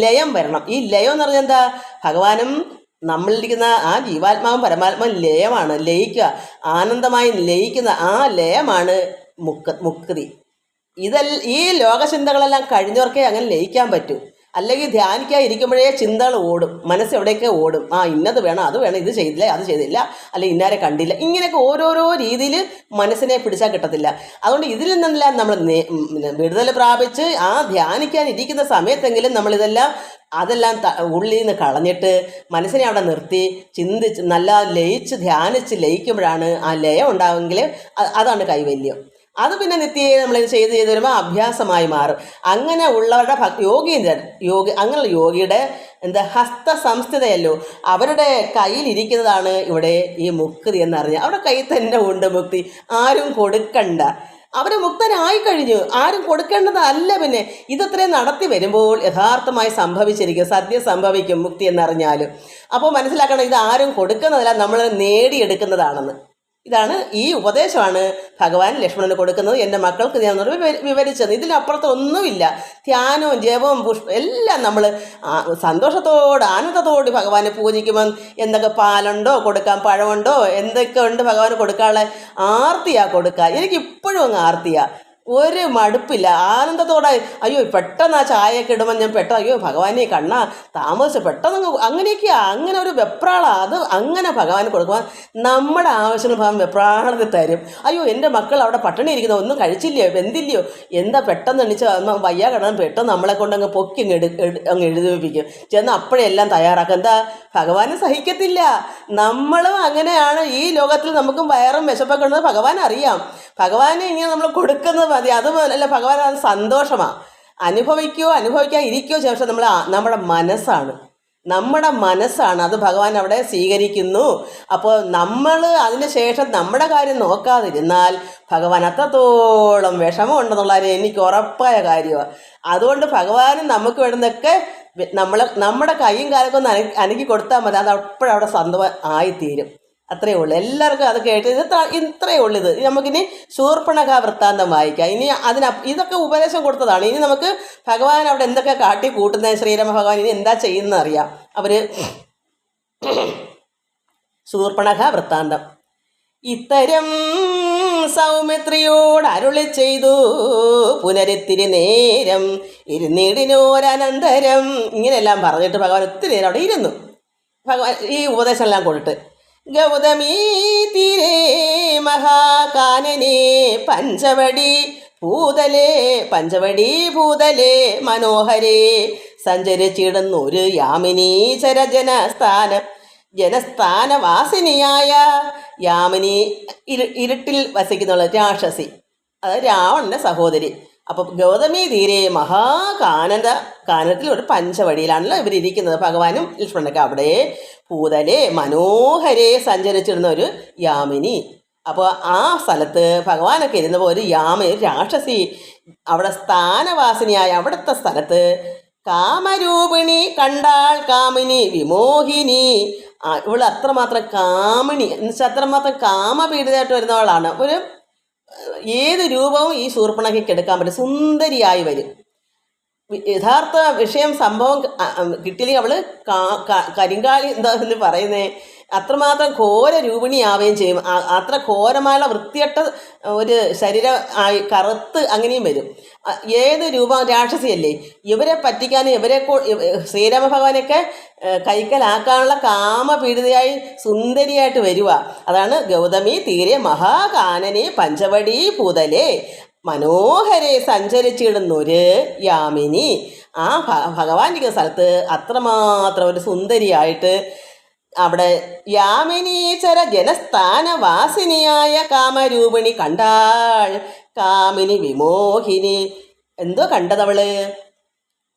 ലയം വരണം. ഈ ലയം എന്ന് പറഞ്ഞാൽ എന്താ? ഭഗവാനും നമ്മളിരിക്കുന്ന ആ ജീവാത്മാവും പരമാത്മാവും ലയമാണ്. ലയിക്കുക, ആനന്ദമായി ലയിക്കുന്ന ആ ലയമാണ് മുക്തി. ഈ ലോകചിന്തകളെല്ലാം കഴിഞ്ഞവർക്കേ അങ്ങനെ ലയിക്കാൻ പറ്റൂ. അല്ലെങ്കിൽ ധ്യാനിക്കാൻ ഇരിക്കുമ്പോഴേ ചിന്തകൾ ഓടും, മനസ്സെവിടെയൊക്കെ ഓടും. ഇന്നത് വേണം, അത് വേണം, ഇത് ചെയ്തില്ല, അത് ചെയ്തില്ല, അല്ലെങ്കിൽ ഇന്നാരെ കണ്ടില്ല, ഇങ്ങനെയൊക്കെ ഓരോരോ രീതിയിൽ മനസ്സിനെ പിടിച്ചാൽ കിട്ടത്തില്ല. അതുകൊണ്ട് ഇതിൽ നിന്നെല്ലാം നമ്മൾ വിടുതൽ പ്രാപിച്ച് ധ്യാനിക്കാൻ ഇരിക്കുന്ന സമയത്തെങ്കിലും അതെല്ലാം ഉള്ളിൽ നിന്ന് കളഞ്ഞിട്ട് മനസ്സിനെ അവിടെ നിർത്തി ചിന്തിച്ച് നല്ല ലയിച്ച് ധ്യാനിച്ച് ലയിക്കുമ്പോഴാണ് ആ ലയം ഉണ്ടാവുമെങ്കിൽ അതാണ് കൈവല്യം. അത് പിന്നെ നിത്യേന നമ്മൾ ചെയ്ത് വരുമ്പോൾ അഭ്യാസമായി മാറും. അങ്ങനെ ഉള്ളവരുടെ അങ്ങനെയുള്ള യോഗിയുടെ ഹസ്ത സംസ്ഥിതയല്ലോ, അവരുടെ കയ്യിലിരിക്കുന്നതാണ് ഇവിടെ ഈ മുക്തി എന്നറിഞ്ഞാൽ അവരുടെ കയ്യിൽ തന്നെ ഉണ്ട് മുക്തി. ആരും കൊടുക്കണ്ട, അവർ മുക്തനായി കഴിഞ്ഞു, ആരും കൊടുക്കേണ്ടതല്ല. പിന്നെ ഇതത്രയും നടത്തി വരുമ്പോൾ യഥാർത്ഥമായി സംഭവിച്ചിരിക്കും, സദ്യ സംഭവിക്കും മുക്തി എന്നറിഞ്ഞാലും. അപ്പോൾ മനസ്സിലാക്കണം, ഇത് ആരും കൊടുക്കുന്നതല്ല, നമ്മൾ നേടിയെടുക്കുന്നതാണെന്ന്. ഇതാണ് ഈ ഉപദേശമാണ് ഭഗവാൻ ലക്ഷ്മണന് കൊടുക്കുന്നത്. എൻ്റെ മക്കൾക്ക് ഞാൻ വിവരിച്ചത്. ഇതിനപ്പുറത്ത് ഒന്നുമില്ല. ധ്യാനവും ജപവും എല്ലാം നമ്മൾ സന്തോഷത്തോട് ആനന്ദത്തോട് ഭഗവാനെ പൂജിക്കുമ്പോൾ എന്തൊക്കെ പാലുണ്ടോ കൊടുക്കാം, പഴമുണ്ടോ എന്തൊക്കെ ഉണ്ട് ഭഗവാന് കൊടുക്കാനുള്ള ആർത്തിയാണ് കൊടുക്കുക. എനിക്കിപ്പോഴും അങ്ങ് ആർത്തിയാണ്, ഒരു മടുപ്പില്ല, ആനന്ദത്തോടെ. അയ്യോ പെട്ടെന്ന് ആ ചായയൊക്കെ ഇടുമ്പോൾ ഞാൻ അയ്യോ ഭഗവാനെ കണ്ണാ താമസിച്ച് പെട്ടെന്ന് അങ്ങനെയൊക്കെയാ, അങ്ങനെ ഒരു വെപ്രാളാണ് അത്. അങ്ങനെ ഭഗവാന് കൊടുക്കുമ്പോൾ നമ്മുടെ ആവശ്യങ്ങൾ ഭഗവാൻ വെപ്രാളത്തിൽ തരും. അയ്യോ എൻ്റെ മക്കൾ അവിടെ പട്ടിണി ഇരിക്കുന്ന ഒന്നും കഴിച്ചില്ലയോ വെന്തില്ലയോ എന്താ പെട്ടെന്ന് എണ്ണിച്ച് വയ്യ കിടന്ന് പെട്ടെന്ന് നമ്മളെ കൊണ്ട് അങ്ങ് പൊക്കി അങ്ങ് എഴുതിപ്പിക്കും. ചെന്ന് അപ്പോഴേ എല്ലാം തയ്യാറാക്കും. എന്താ ഭഗവാന് സഹിക്കത്തില്ല. നമ്മളും അങ്ങനെയാണ്. ഈ ലോകത്തിൽ നമുക്കും വയറും വിശപ്പൊക്കെ ഉള്ളത് ഭഗവാൻ അറിയാം. ഭഗവാന് ഇങ്ങനെ നമ്മൾ കൊടുക്കുന്നത് മതി, അതുമല്ല ഭഗവാൻ അത് സന്തോഷമാണ്. അനുഭവിക്കാൻ ഇരിക്കുകയോ പക്ഷെ നമ്മുടെ മനസ്സാണ് അത് ഭഗവാൻ അവിടെ സ്വീകരിക്കുന്നു. അപ്പോൾ നമ്മൾ അതിന് ശേഷം നമ്മുടെ കാര്യം നോക്കാതിരുന്നാൽ ഭഗവാൻ അത്രത്തോളം വിഷമമുണ്ടെന്നുള്ളത് എനിക്ക് ഉറപ്പായ കാര്യമാണ്. അതുകൊണ്ട് ഭഗവാനും നമുക്ക് വേണ്ടുന്നതൊക്കെ നമ്മുടെ കൈയും കാലൊക്കെ ഒന്ന് അനക്കി കൊടുത്താൽ മതി, അത് അപ്പോഴവിടെ സ്വന്തം ആയിത്തീരും. അത്രയേ ഉള്ളൂ. എല്ലാവർക്കും അത് കേട്ട് ഇത്രയേ ഉള്ളൂ. ഇത് നമുക്കിനി ശൂർപ്പണഖ വൃത്താന്തം വായിക്കാം. ഇനി ഇതൊക്കെ ഉപദേശം കൊടുത്തതാണ്. ഇനി നമുക്ക് ഭഗവാൻ അവിടെ എന്തൊക്കെ കാട്ടി കൂട്ടുന്നത്, ശ്രീരാമ ഭഗവാൻ ഇനി എന്താ ചെയ്യുന്നത് അറിയാം. അവർ ശൂർപ്പണഖ വൃത്താന്തം. ഇത്തരം സൗമിത്രിയോട് അരുളി ചെയ്തു പുനരിത്തിരി നേരം ഇരുന്നിടിനോരനന്തരം. ഇങ്ങനെയെല്ലാം പറഞ്ഞിട്ട് ഭഗവാൻ ഒത്തിരി നേരം അവിടെ ഇരുന്നു. ഭഗവാൻ ഈ ഉപദേശമെല്ലാം കൊടുത്ത് ഗൗതമീ തീരേ മഹാകാനനേ പഞ്ചവടി ഭൂതലേ മനോഹരേ സഞ്ചരിച്ചിടുന്നൊരു യാമിനീചര ജനസ്ഥാനവാസിനിയായ യാമിനി ഇരുട്ടിൽ വസിക്കുന്നുള്ള രാക്ഷസി, അതായത് രാവണൻ്റെ സഹോദരി. അപ്പോൾ ഗൗതമി തീരെ കാനനത്തിൽ ഒരു പഞ്ചവടിയിലാണല്ലോ ഇവരിയ്ക്കുന്നത്, ഭഗവാനും ലക്ഷ്മണനൊക്കെ. അവിടെ ഭൂതലേ മനോഹരേ സഞ്ചരിച്ചിരുന്ന ഒരു യാമിനി. അപ്പോൾ ആ സ്ഥലത്ത് ഭഗവാനൊക്കെ ഇരുന്നപ്പോൾ ഒരു രാക്ഷസി അവിടെ സ്ഥാനവാസിനിയായ അവിടുത്തെ സ്ഥലത്ത് കാമരൂപിണി കണ്ടാൾ കാമിനി വിമോഹിനി. ഇവൾ അത്രമാത്രം കാമിനി എന്നുവെച്ചാൽ അത്രമാത്രം കാമപീഡിതയായിട്ട് വരുന്നവളാണ്. ഏത് രൂപവും ഈ ശൂർപ്പണഖയ്ക്ക് എടുക്കാൻ പറ്റും, സുന്ദരിയായി വരും. യഥാർത്ഥ വിഷയം സംഭവം കിട്ടിയില്ലെങ്കിൽ അവൾ കരിങ്കാളി എന്താ എന്ന് പറയുന്നേ, അത്രമാത്രം ഘോര രൂപിണിയാവുകയും ചെയ്യും. അത്ര ഘോരമായുള്ള വൃത്തിയട്ട ഒരു ശരീരം ആയി കറുത്ത് അങ്ങനെയും വരും. ഏത് രൂപം രാക്ഷസിയല്ലേ. ഇവരെ പറ്റിക്കാനും ശ്രീരാമ ഭഗവാനൊക്കെ കൈക്കലാക്കാനുള്ള കാമപീഡിതയായി സുന്ദരിയായിട്ട് വരിക. അതാണ് ഗൗതമി തീരെ മഹാകാനനെ പഞ്ചവടി പൂതലേ മനോഹരെ സഞ്ചരിച്ചിടുന്നൊരു യാമിനി. ആ ഭഗവാന്റെ സ്ഥലത്ത് അത്രമാത്രം ഒരു സുന്ദരിയായിട്ട് അവിടെ യാമിനീചര ജനസ്ഥാനവാസിനിയായ കാമരൂപിണി കണ്ടാൾ കാമിനി വിമോഹിനി. എന്തോ കണ്ടതവള്?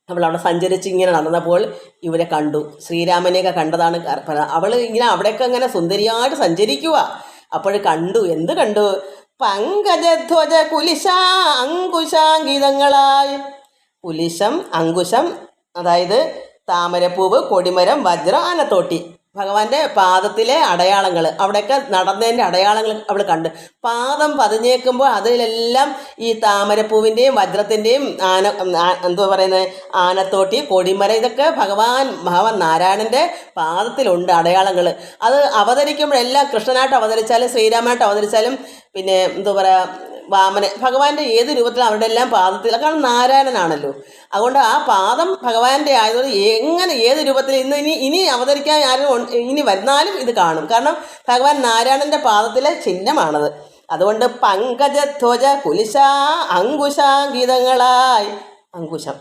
അവളവിടെ സഞ്ചരിച്ച് ഇങ്ങനെ നടന്നപ്പോൾ ഇവരെ കണ്ടു, ശ്രീരാമനെയൊക്കെ കണ്ടതാണ്. അവൾ ഇങ്ങനെ അവിടെയൊക്കെ ഇങ്ങനെ സുന്ദരിയായിട്ട് സഞ്ചരിക്കുക. അപ്പോൾ കണ്ടു, എന്ത് കണ്ടു? പങ്കജധ്വജ കുലിശ അങ്കുശാങ്കിതങ്ങളായി. കുലിശം അങ്കുശം അതായത് താമരപ്പൂവ്, കൊടിമരം, വജ്രം, ആനത്തോട്ടി, ഭഗവാന്റെ പാദത്തിലെ അടയാളങ്ങൾ, അവിടെയൊക്കെ നടന്നതിൻ്റെ അടയാളങ്ങൾ അവൾ കണ്ട്. പാദം പതിഞ്ഞേക്കുമ്പോൾ അതിലെല്ലാം ഈ താമരപ്പൂവിൻ്റെയും വജ്രത്തിൻ്റെയും ആനത്തോട്ടി, കൊടിമരം, ഇതൊക്കെ ഭഗവാൻ നാരായണൻ്റെ പാദത്തിലുണ്ട് അടയാളങ്ങൾ. അത് അവതരിക്കുമ്പോഴെല്ലാം കൃഷ്ണനായിട്ട് അവതരിച്ചാലും ശ്രീരാമനായിട്ട് അവതരിച്ചാലും പിന്നെ ഭഗവാന്റെ ഏത് രൂപത്തിലും അവരുടെ എല്ലാം പാദത്തിൽ, കാരണം നാരായണനാണല്ലോ. അതുകൊണ്ട് ആ പാദം ഭഗവാന്റെ ആയതുകൊണ്ട് എങ്ങനെ ഏത് രൂപത്തിൽ ഇനി അവതരിക്കാൻ ആരും ഇനി വരുന്നാലും ഇത് കാണും. കാരണം ഭഗവാൻ നാരായണൻ്റെ പാദത്തിലെ ചിഹ്നമാണത്. അതുകൊണ്ട് പങ്കജധ്വജ കുലിശ അങ്കുശാങ്കിതങ്ങളായി. അങ്കുശം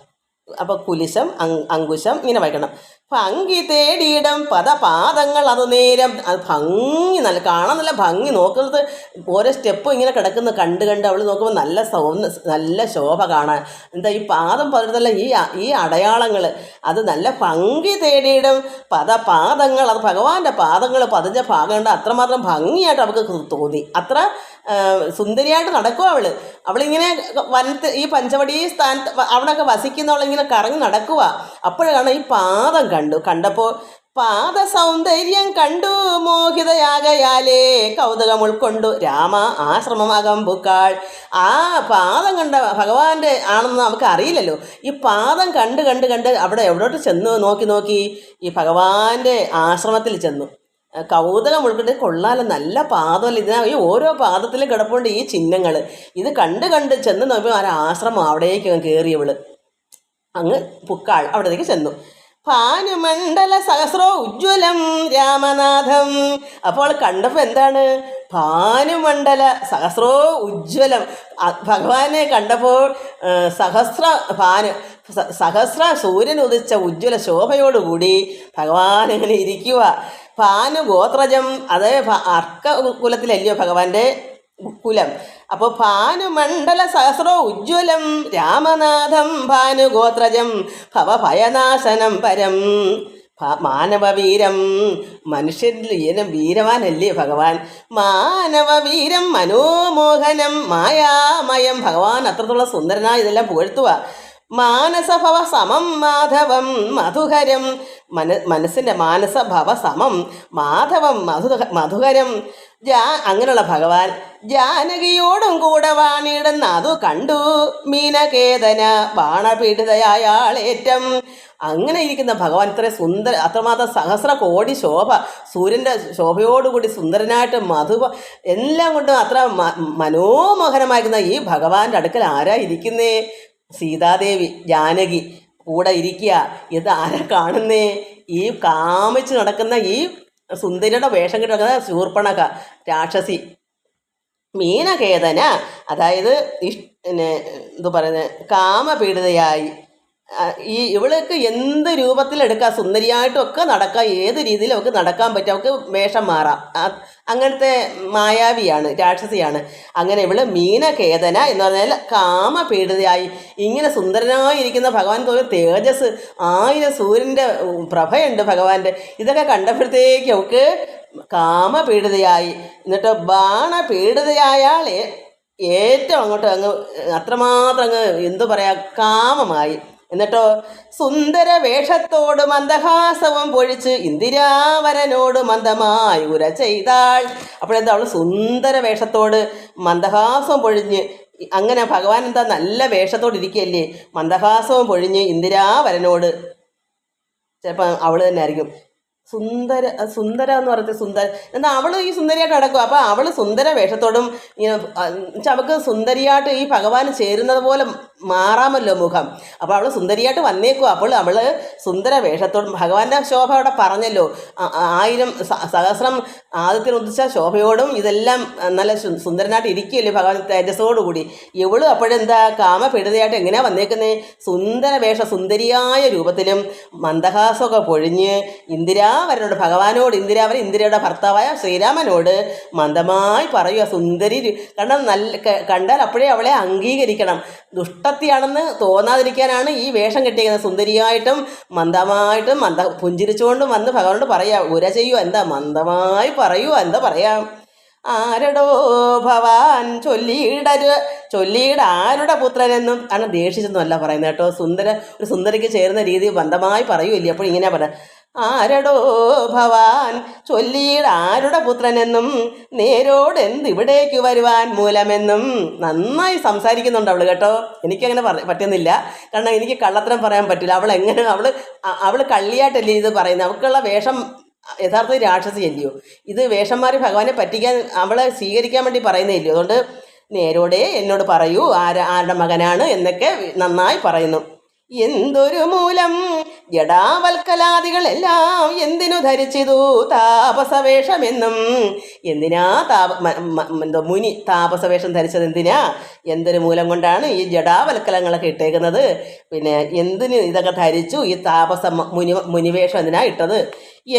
അപ്പോൾ കുലിശം അങ്കുശം ഇങ്ങനെ വായിക്കണം. ഭംഗി തേടിയിടം പദപാദങ്ങൾ അത് നേരം, അത് ഭംഗി നല്ല കാണാൻ നല്ല ഭംഗി, നോക്കുന്നത് ഓരോ സ്റ്റെപ്പും ഇങ്ങനെ കിടക്കുന്ന കണ്ട് അവൾ നോക്കുമ്പോൾ നല്ല ശോഭ കാണാൻ. എന്താ ഈ പാദം പതിർത്തല്ല ഈ അടയാളങ്ങൾ, അത് നല്ല ഭംഗി തേടിയിടം പദപാദങ്ങൾ, അത് ഭഗവാന്റെ പാദങ്ങൾ പതിഞ്ഞ ഭാഗം കൊണ്ട് അത്രമാത്രം ഭംഗിയായിട്ട് അവൾക്ക് തോന്നി. അത്ര സുന്ദരിയായിട്ട് നടക്കുക അവളിങ്ങനെ ഈ പഞ്ചവടി സ്ഥാനത്ത് അവിടെയൊക്കെ വസിക്കുന്നവളിങ്ങനെ കറങ്ങി നടക്കുക. അപ്പോഴാണ് ഈ പാദം കണ്ടപ്പോൾ പാദ സൗന്ദര്യം കണ്ടു മോഹിതയാകയാലേ കൗതുകം ഉൾക്കൊണ്ടു രാമ ആശ്രമമകമ്പുക്കാൾ. ആ പാദം കണ്ട ഭഗവാന്റെ ആണെന്ന് നമുക്ക് അറിയില്ലല്ലോ. ഈ പാദം കണ്ട് അവിടെ എവിടോട്ട് ചെന്നു നോക്കി ഈ ഭഗവാന്റെ ആശ്രമത്തിൽ ചെന്നു. കൗതുകം ഉൾക്കൊണ്ട് കൊള്ളാലോ, നല്ല പാദമല്ല ഈ ഓരോ പാദത്തിലും കിടപ്പുണ്ട് ഈ ചിഹ്നങ്ങൾ. ഇത് കണ്ട് ചെന്ന് നോക്കുമ്പോൾ ആ ആശ്രമം അവിടേക്ക് കയറിയവള് അങ്ങ് പുക്കാൾ അവിടത്തേക്ക് ചെന്നു. ഭാനുമണ്ഡല സഹസ്രോ ഉജ്ജ്വലം രാമനാഥം. അപ്പോൾ കണ്ടപ്പോൾ എന്താണ്? ഭാനുമണ്ഡല സഹസ്രോ ഉജ്ജ്വലം. ഭഗവാനെ കണ്ടപ്പോൾ സഹസ്ര സൂര്യൻ ഉദിച്ച ഉജ്ജ്വല ശോഭയോടുകൂടി ഭഗവാൻ ഇങ്ങനെ ഇരിക്കുക. ഭാനുഗോത്രജം, അത് അർക്ക കുലത്തിലല്ലയോ ഭഗവാന്റെ കുലം. അപ്പോൾ ഭാനുമണ്ഡല സഹസ്രോ ഉജ്ജ്വലം രാമനാഥം ഭാനുഗോത്രജം ഭവഭയനാശനം പരം. മാനവവീരം, മനുഷ്യരിൽ വീരവാനല്ലേ ഭഗവാൻ. മാനവവീരം മനോമോഹനം മായാമയം. ഭഗവാൻ അത്രത്തോളം സുന്ദരനായി ഇതെല്ലാം പുകഴ്ത്തുക. മാനസഭവ സമം മാധവം മധുഹരം. മനസ്സിൻ്റെ മാനസഭവ സമം മാധവം മധുഹരം. അങ്ങനെയുള്ള ഭഗവാൻ ജാനകിയോടും കൂടെ വാണിടുന്ന അതു കണ്ടു മീനകേതന ബാണപീഡിതയാളേറ്റം. അങ്ങനെ ഇരിക്കുന്ന ഭഗവാൻ ഇത്ര അത്രമാത്രം സഹസ്ര കോടി ശോഭ, സൂര്യൻ്റെ ശോഭയോടുകൂടി സുന്ദരനായിട്ട് എല്ലാം കൊണ്ടും അത്ര മനോമോഹനമായിരിക്കുന്ന ഈ ഭഗവാന്റെ അടുക്കൽ ആരാ ഇരിക്കുന്നേ? സീതാദേവി ജാനകി കൂടെ ഇരിക്കുക. ഇത് ആരാ കാണുന്നേ? ഈ കാമിച്ച് നടക്കുന്ന ഈ സുന്ദരിയുടെ വേഷം കെട്ടി നടക്കുന്ന ശൂർപ്പണഖ രാക്ഷസി. മീനകേതന, അതായത് എന്തു പറയുന്നത്, കാമപീഡിതയായി. ഇവൾക്ക് എന്ത് രൂപത്തിലെടുക്കാം, സുന്ദരിയായിട്ടും ഒക്കെ നടക്കാം, ഏത് രീതിയിലും അവൾക്ക് നടക്കാൻ പറ്റും, അവൾക്ക് വേഷം മാറാം. അങ്ങനത്തെ മായാവിയാണ്, രാക്ഷസിയാണ്. അങ്ങനെ ഇവള് മീനകേതന എന്ന് പറഞ്ഞാൽ കാമപീഡിതയായി. ഇങ്ങനെ സുന്ദരനായിരിക്കുന്ന ഭഗവാൻ തോന്നി തേജസ്, 1000 സൂര്യൻ്റെ പ്രഭയുണ്ട് ഭഗവാന്റെ. ഇതൊക്കെ കണ്ടപ്പോഴത്തേക്ക് അവൾക്ക് കാമപീഡിതയായി. എന്നിട്ട് ബാണപീഡിതയായാൾ ഏറ്റവും അങ്ങ് അത്രമാത്രം എന്തു പറയാ, കാമമായി. എന്നിട്ടോ സുന്ദര വേഷത്തോട് മന്ദഹാസവും പൊഴിച്ച് ഇന്ദിരാവരനോട് മന്ദമായി ഉര ചെയ്താൾ. അപ്പോഴെന്താ അവൾ സുന്ദര വേഷത്തോട് മന്ദഹാസവും പൊഴിഞ്ഞ്, അങ്ങനെ ഭഗവാൻ എന്താ നല്ല വേഷത്തോട് ഇരിക്കുകയല്ലേ, മന്ദഹാസവും പൊഴിഞ്ഞ് ഇന്ദിരാവരനോട്, ചിലപ്പോൾ അവൾ തന്നെ ആയിരിക്കും സുന്ദര എന്ന് പറയുന്നത്. എന്നാൽ അവൾ ഈ സുന്ദരിയായിട്ട് നടക്കും. അപ്പോൾ അവൾ സുന്ദര വേഷത്തോടും ഇങ്ങനെ അവൾക്ക് സുന്ദരിയായിട്ട് ഈ ഭഗവാൻ ചേരുന്നത് പോലെ മാറാമല്ലോ മുഖം. അപ്പോൾ അവൾ സുന്ദരിയായിട്ട് വന്നേക്കും. അപ്പോൾ അവൾ സുന്ദര വേഷത്തോടും ഭഗവാന്റെ ശോഭ അവിടെ പറഞ്ഞല്ലോ, 1000 സഹസ്രം ആദ്യത്തിന് ഉദിച്ച ശോഭയോടും ഇതെല്ലാം നല്ല സുന്ദരനായിട്ട് ഇരിക്കുകയല്ലേ ഭഗവാൻ തേജസ്സോടുകൂടി. ഇവള് അപ്പോഴെന്താ കാമപീഡിതയായിട്ട് എങ്ങനെയാണ് വന്നേക്കുന്നത്? സുന്ദര വേഷ സുന്ദരിയായ രൂപത്തിലും മന്ദഹാസമൊക്കെ പൊഴിഞ്ഞ് ഇന്ദിരാവരനോട്, ഭഗവാനോട്, ഇന്ദിരയുടെ ഭർത്താവായ ശ്രീരാമനോട് മന്ദമായി പറയുക. സുന്ദരി കണ്ടാൽ അപ്പോഴേ അവളെ അംഗീകരിക്കണം. ദുഷ്ടത്തിയാണെന്ന് തോന്നാതിരിക്കാനാണ് ഈ വേഷം കെട്ടിയിരിക്കുന്നത്. സുന്ദരിയായിട്ടും മന്ദമായിട്ടും പുഞ്ചിരിച്ചുകൊണ്ടും വന്ന് ഭഗവാനോട് പറയാ, ഉര ചെയ്യുക, എന്താ മന്ദമായി പറയുക, എന്താ പറയാം. ആരടോ ഭവാൻ ചൊല്ലിയിട ആരുടെ പുത്രനെന്നും ആണ് ദേഷിച്ചെന്നല്ല പറയുന്നത് കേട്ടോ. ഒരു സുന്ദരിക്ക് ചേർന്ന രീതി ബന്ധമായി പറയൂല്ലേ. അപ്പോൾ ഇങ്ങനെ പറയാം, ആരടോ ഭവാൻ ചൊല്ലിയിട ആരുടെ പുത്രനെന്നും നേരോട് ഇവിടേക്ക് വരുവാൻ മൂലമെന്നും. നന്നായി സംസാരിക്കുന്നുണ്ട് അവൾ കേട്ടോ. എനിക്കങ്ങനെ പറ്റുന്നില്ല, കാരണം എനിക്ക് കള്ളത്തരം പറയാൻ പറ്റില്ല. അവൾ കള്ളിയായിട്ടല്ലേ ഇത് പറയുന്നത്. അവൾക്കുള്ള വേഷം യഥാർത്ഥ രാക്ഷസി അല്ലയോ. ഇത് വേഷം മാറി ഭഗവാനെ പറ്റിക്കാൻ, അവളെ സ്വീകരിക്കാൻ വേണ്ടി പറയുന്നില്ലയോ. അതുകൊണ്ട് നേരോടെ എന്നോട് പറയൂ ആരുടെ മകനാണ് എന്നൊക്കെ നന്നായി പറയുന്നു. എന്തൊരു മൂലം ജടാവൽക്കലാദികളെല്ലാം എന്തിനു ധരിച്ചിതു താപസവേഷമെന്നും. എന്തിനാ എന്തോ മുനി താപസവേഷം ധരിച്ചത് എന്തിനാ? എന്തൊരു മൂലം കൊണ്ടാണ് ഈ ജടാവൽക്കലങ്ങളൊക്കെ ഇട്ടേക്കുന്നത്? പിന്നെ എന്തിന് ഇതൊക്കെ ധരിച്ചു? ഈ താപസ മുനിവേഷം എന്തിനാ ഇട്ടത്?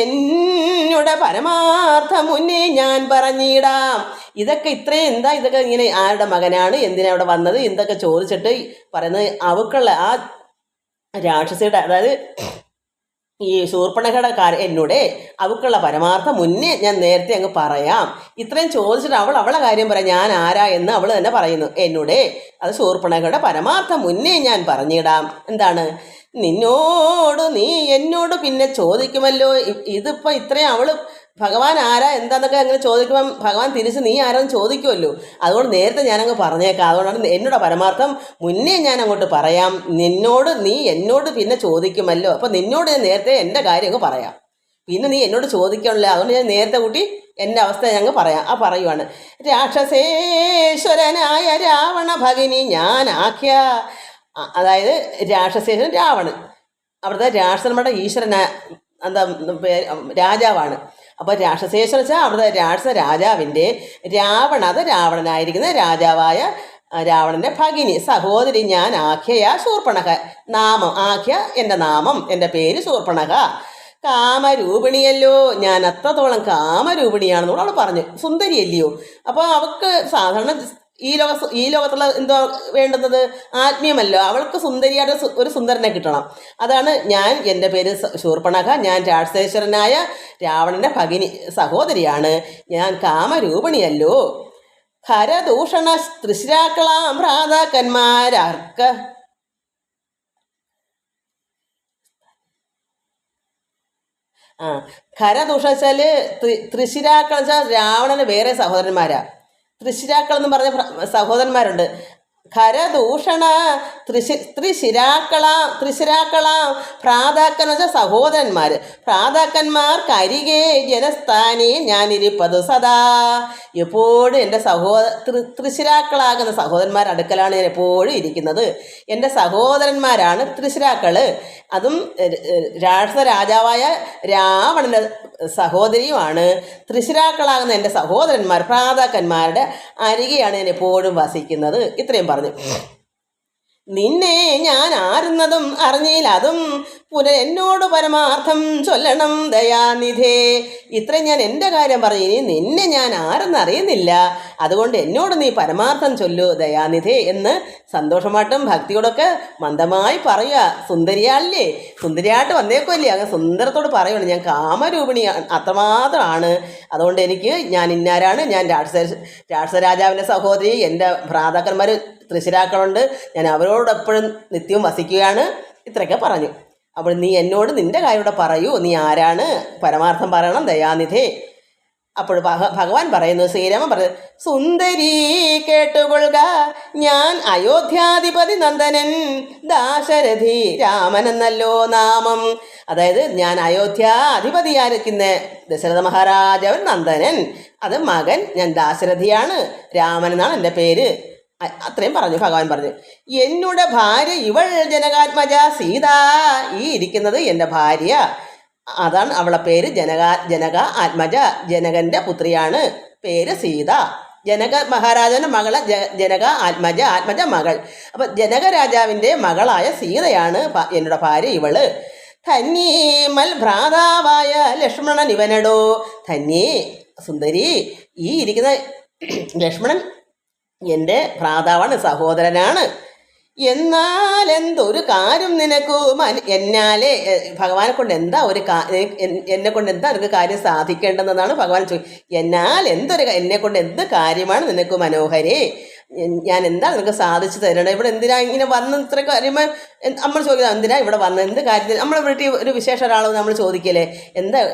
എന്നുടെ പരമാർത്ഥ മുന്നേ ഞാൻ പറഞ്ഞിടാം. ഇതൊക്കെ ഇത്രയും എന്താ? ഇതൊക്കെ ഇങ്ങനെ ആരുടെ മകനാണ്, എന്തിനാ അവിടെ വന്നത്, എന്തൊക്കെ ചോദിച്ചിട്ട് പറയുന്നത് അവക്കുള്ള ആ രാക്ഷസിയുടെ, അതായത് ഈ ശൂർപ്പണഖയുടെ എന്നോടെ അവക്കുള്ള പരമാർത്ഥം മുന്നേ ഞാൻ നേരത്തെ അങ്ങ് പറയാം. ഇത്രയും ചോദിച്ചിട്ട് അവളെ കാര്യം പറയാം, ഞാൻ ആരാ എന്ന് അവൾ തന്നെ പറയുന്നു. എന്നോടെ അത് ശൂർപ്പണഖയുടെ പരമാർത്ഥം മുന്നേ ഞാൻ പറഞ്ഞിടാം. എന്താണ്? നീ എന്നോട് പിന്നെ ചോദിക്കുമല്ലോ. ഇതിപ്പോൾ ഇത്രയും അവള് ഭഗവാൻ ആരാ എന്താന്നൊക്കെ അങ്ങനെ ചോദിക്കുമ്പം ഭഗവാൻ തിരിച്ച് നീ ആരാന്ന് ചോദിക്കുമല്ലോ. അതുകൊണ്ട് നേരത്തെ ഞാനങ്ങ് പറഞ്ഞേക്കാം. അതുകൊണ്ടാണ് എന്നോട് പരമാർത്ഥം മുന്നേ ഞാൻ അങ്ങോട്ട് പറയാം. നീ എന്നോട് പിന്നെ ചോദിക്കുമല്ലോ. അപ്പം നിന്നോട് ഞാൻ നേരത്തെ എൻ്റെ കാര്യം അങ്ങ് പറയാം. പിന്നെ നീ എന്നോട് ചോദിക്കണല്ലോ. അതുകൊണ്ട് ഞാൻ നേരത്തെ കൂട്ടി എൻ്റെ അവസ്ഥ ഞങ്ങൾ പറയാം. പറയുവാണ്, രാക്ഷസേശ്വരനായ രാവണ ഭഗിനി ഞാൻ ആഖ്യ. അതായത് രാക്ഷസേശ്വരൻ രാവണൻ, അവിടുത്തെ രാക്ഷസന്മാരുടെ ഈശ്വരന എന്താ രാജാവാണ്. അപ്പോൾ രാക്ഷസേശ്വരൻ വെച്ചാൽ അവിടുത്തെ രാക്ഷസ രാജാവിൻ്റെ രാവണനായിരിക്കുന്ന രാജാവായ രാവണൻ്റെ ഭഗിനി സഹോദരി ഞാൻ ആഖ്യയാ ശൂർപ്പണഖ. നാമം ആഖ്യ, എൻ്റെ നാമം, എൻ്റെ പേര് ശൂർപ്പണഖ. കാമരൂപിണിയല്ലോ, ഞാൻ അത്രത്തോളം കാമരൂപിണിയാണെന്നോട് അവൾ പറഞ്ഞു. സുന്ദരിയല്ലയോ? അപ്പോൾ അവൾക്ക് സാധാരണ ഈ ലോകത്തുള്ള എന്തോ വേണ്ടുന്നത്? ആത്മീയമല്ലോ. അവൾക്ക് സുന്ദരിയായിട്ട് ഒരു സുന്ദരനെ കിട്ടണം. അതാണ് എൻ്റെ പേര് ശൂർപ്പണഖ. ഞാൻ രാക്ഷസേശ്വരനായ രാവണൻ്റെ ഭഗിനി സഹോദരിയാണ്. ഞാൻ കാമരൂപിണിയല്ലോ. ഹരദൂഷണ തൃശ്രാക്കളാം ഭ്രാതാക്കന്മാരാർക്ക. ഖരദൂഷ വെച്ചാൽ തൃശ്ശിരാക്കൾ വെച്ചാൽ രാവണന് വേറെ സഹോദരന്മാരാ. തൃശ്ശിരാക്കൾ എന്ന് പറഞ്ഞ സഹോദരന്മാരുണ്ട്. ഖരദൂഷണ ത്രിശിരാക്കളാം ഭ്രാതാക്കൻ വെച്ചാൽ സഹോദരന്മാർ. ഭ്രാതാക്കന്മാർക്കരികെ ജനസ്ഥാനെ ഞാനിരിപ്പതു സദാ. എപ്പോഴും എൻ്റെ ത്രിശിരാക്കളാകുന്ന സഹോദരന്മാർ അടുക്കലാണ് ഞാൻ എപ്പോഴും ഇരിക്കുന്നത്. എൻ്റെ സഹോദരന്മാരാണ് ത്രിശിരാക്കൾ. അതും രാക്ഷസ രാജാവായ രാവണൻ്റെ സഹോദരിയുമാണ്. ത്രിശിരാക്കളാകുന്ന എൻ്റെ സഹോദരന്മാർ ഭ്രാതാക്കന്മാരുടെ അരികെയാണ് ഞാൻ എപ്പോഴും വസിക്കുന്നത്. ഇത്രയും പറഞ്ഞു. നിന്നെ ഞാൻ ആരുന്നതും അറിഞ്ഞില്ല, അതും എന്നോട് പരമാർത്ഥം ചൊല്ലണം ദയാനിധേ. ഇത്രയും ഞാൻ എൻ്റെ കാര്യം പറഞ്ഞു. ഇനി നിന്നെ ഞാൻ ആരെന്നറിയുന്നില്ല, അതുകൊണ്ട് എന്നോട് നീ പരമാർത്ഥം ചൊല്ലു ദയാനിധേ എന്ന് സന്തോഷമായിട്ടും ഭക്തിയോടൊക്കെ മന്ദമായി പറയുക. സുന്ദരിയാളില്ലേ, സുന്ദരിയായിട്ട് വന്നേക്കുമല്ലേ, അങ്ങനെ സുന്ദരത്തോട് പറയുകയാണ്. ഞാൻ കാമരൂപിണി അത്രമാത്രമാണ്. അതുകൊണ്ട് ഞാൻ ഇന്നാരാണ്, ഞാൻ രാക്ഷസ രാജാവിൻ്റെ സഹോദരി, എൻ്റെ ഭ്രാതാക്കന്മാർ തൃശ്ശിരാക്കളുണ്ട്, ഞാൻ അവരോടെപ്പോഴും നിത്യവും വസിക്കുകയാണ്. ഇത്രയൊക്കെ പറഞ്ഞു. അപ്പോൾ നീ എന്നോട് നിൻ്റെ കാര്യൂടെ പറയൂ, നീ ആരാണ്, പരമാർത്ഥം പറയണം ദയാനിധേ. അപ്പോൾ ഭഗവാൻ പറയുന്നു, ശ്രീരാമൻ പറയുന്നു, സുന്ദരി കേട്ടുകൊള്ളുക, ഞാൻ അയോധ്യാധിപതി നന്ദനൻ ദാശരഥി രാമൻ എന്നല്ലോ നാമം. അതായത് ഞാൻ അയോധ്യാധിപതിയായിരിക്കുന്ന ദശരഥ മഹാരാജാവൻ നന്ദനൻ, അത് മകൻ. ഞാൻ ദാശരഥിയാണ്, രാമൻ എന്നാണ് എൻ്റെ പേര്. അത്രയും പറഞ്ഞു. ഭഗവാൻ പറഞ്ഞു, എന്നുടെ ഭാര്യ ഇവൾ ജനകാത്മജ സീത. ഈ ഇരിക്കുന്നത് എൻ്റെ ഭാര്യ, അതാണ് അവളെ പേര് ജനക ആത്മജ. ജനകൻ്റെ പുത്രിയാണ്, പേര് സീത. ജനക മഹാരാജാവിൻ്റെ മകളെ ജനക ആത്മജ മകൾ. അപ്പം ജനക രാജാവിൻ്റെ മകളായ സീതയാണ് എന്നോട് ഭാര്യ ഇവള്. ധന്യമൽ ഭ്രാതാവായ ലക്ഷ്മണൻ ഇവനടോ. ധന്യേ സുന്ദരി, ഈ ഇരിക്കുന്ന ലക്ഷ്മണൻ എൻ്റെ ഭ്രാതാവാണ്, സഹോദരനാണ്. എന്നാൽ എന്തൊരു കാര്യം നിനക്ക് എന്നാലേ ഭഗവാനെ കൊണ്ട് എന്താ എന്നെ കൊണ്ട് എന്താ നിനക്ക് കാര്യം സാധിക്കേണ്ടതെന്നാണ് ഭഗവാൻ എന്നാൽ എന്നെ കൊണ്ട് എന്ത് കാര്യമാണ് നിനക്ക് മനോഹരേ, ഞാൻ എന്താ നിനക്ക് സാധിച്ചു തരണം. ഇവിടെ എന്തിനാ ഇങ്ങനെ വന്ന് ഇത്ര കാര്യങ്ങൾ നമ്മൾ ചോദിക്കുന്നത്? എന്തിനാ ഇവിടെ വന്ന്, എന്ത് കാര്യത്തിൽ? നമ്മൾ വീട്ടിൽ ഒരു വിശേഷ ഒരാൾ നമ്മൾ ചോദിക്കല്ലേ,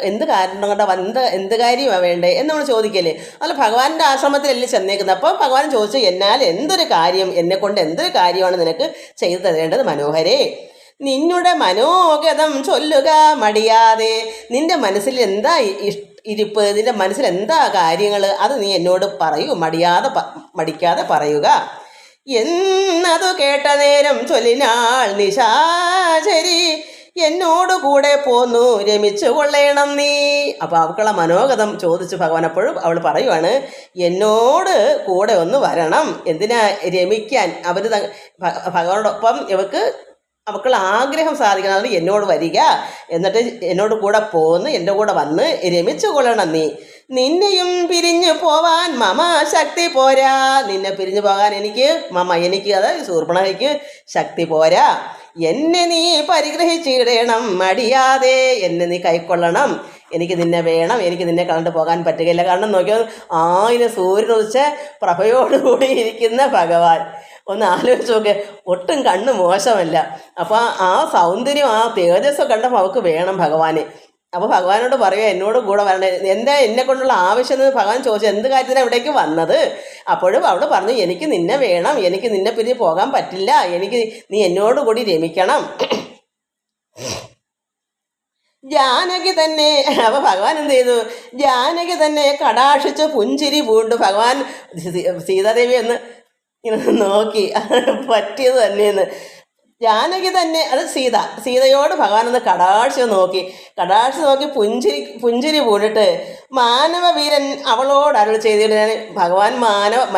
എന്ത് കാരണം കൊണ്ടാ എന്ത് കാര്യമാണ് വേണ്ടേ എന്ന് നമ്മൾ ചോദിക്കല്ലേ. അല്ല, ഭഗവാന്റെ ആശ്രമത്തിലല്ലേ ചെന്നേക്കുന്നത്. അപ്പോൾ ഭഗവാൻ ചോദിച്ചു, എന്നാൽ എന്തൊരു കാര്യം, എന്നെ കൊണ്ട് എന്തൊരു കാര്യമാണ് നിനക്ക് ചെയ്തു തരേണ്ടത് മനോഹരേ. നിന്നുടെ മനോഗതം ചൊല്ലുക മടിയാതെ. നിന്റെ മനസ്സിൽ എന്താ ഇരിപ്പ്, നിന്റെ മനസ്സിൽ എന്താ കാര്യങ്ങൾ, അത് നീ എന്നോട് പറയൂ, മടിക്കാതെ പറയുക. എന്നതു കേട്ട നേരം ചൊല്ലിനാൾ നിശാചരി, എന്നോട് കൂടെ പോന്നു രമിച്ചു കൊള്ളേണം നീ. അപ്പോൾ അവൾക്കുള്ള മനോഗതം ചോദിച്ചു ഭഗവാൻ. അപ്പോഴും അവൾ പറയുവാണ്, എന്നോട് കൂടെ ഒന്ന് വരണം. എന്തിനാ? രമിക്കാൻ. അവർ ഭഗവാനോടൊപ്പം അവൾക്കുള്ള ആഗ്രഹം സാധിക്കണം. അതുകൊണ്ട് എന്നോട് വരിക, എന്നിട്ട് എന്നോട് കൂടെ പോന്ന് എൻ്റെ കൂടെ വന്ന് രമിച്ചു കൊള്ളണം നീ. നിന്നെയും പിരിഞ്ഞു പോവാൻ മമ ശക്തി പോരാ. നിന്നെ പിരിഞ്ഞു പോകാൻ എനിക്ക് അതായത് ശൂർപ്പണഖയ്ക്ക് ശക്തി പോരാ. എന്നെ നീ പരിഗ്രഹിച്ചിടണം മടിയാതെ, എന്നെ നീ കൈക്കൊള്ളണം. എനിക്ക് നിന്നെ വേണം, എനിക്ക് നിന്നെ കളണ്ട് പോകാൻ പറ്റുകയില്ല. കാരണം നോക്കിയാൽ സൂര്യൻ ഉദിച്ച പ്രഭയോടുകൂടി ഇരിക്കുന്ന ഭഗവാൻ. ഒന്ന് ആലോചിച്ച് നോക്ക്, ഒട്ടും കണ്ണ് മോശമല്ല. അപ്പോൾ ആ സൗന്ദര്യം, ആ തേജസ് കണ്ടപ്പോൾ അവൾക്ക് വേണം ഭഗവാനെ. അപ്പോൾ ഭഗവാനോട് പറയുക, എന്നോട് കൂടെ വരണേ. എന്നെ കൊണ്ടുള്ള ആവശ്യം എന്ന് ഭഗവാൻ ചോദിച്ചു, എന്ത് കാര്യത്തിനാണ് ഇവിടേക്ക് വന്നത്? അപ്പോഴും അവൾ പറഞ്ഞു, എനിക്ക് നിന്നെ വേണം, എനിക്ക് നിന്നെ പിരിഞ്ഞ് പോകാൻ പറ്റില്ല, നീ എന്നോട് കൂടി രമിക്കണം. ജാനകി തന്നെ. അപ്പോൾ ഭഗവാൻ എന്ത് ചെയ്തു? ജാനകി തന്നെ കടാക്ഷിച്ച് പുഞ്ചിരി പൂണ്ടു. ഭഗവാൻ സീതാദേവി ഒന്ന് ഇങ്ങനെ നോക്കി, പറ്റിയത് തന്നെയെന്ന്. ജാനകി തന്നെ, അത് സീതയോട് ഭഗവാൻ ഒന്ന് കടാക്ഷിച്ച് നോക്കി പുഞ്ചിരി പൂണ്ടിട്ട് മാനവവീരൻ അവളോട് അരുൾ ചെയ്തിട്ട്, ഭഗവാൻ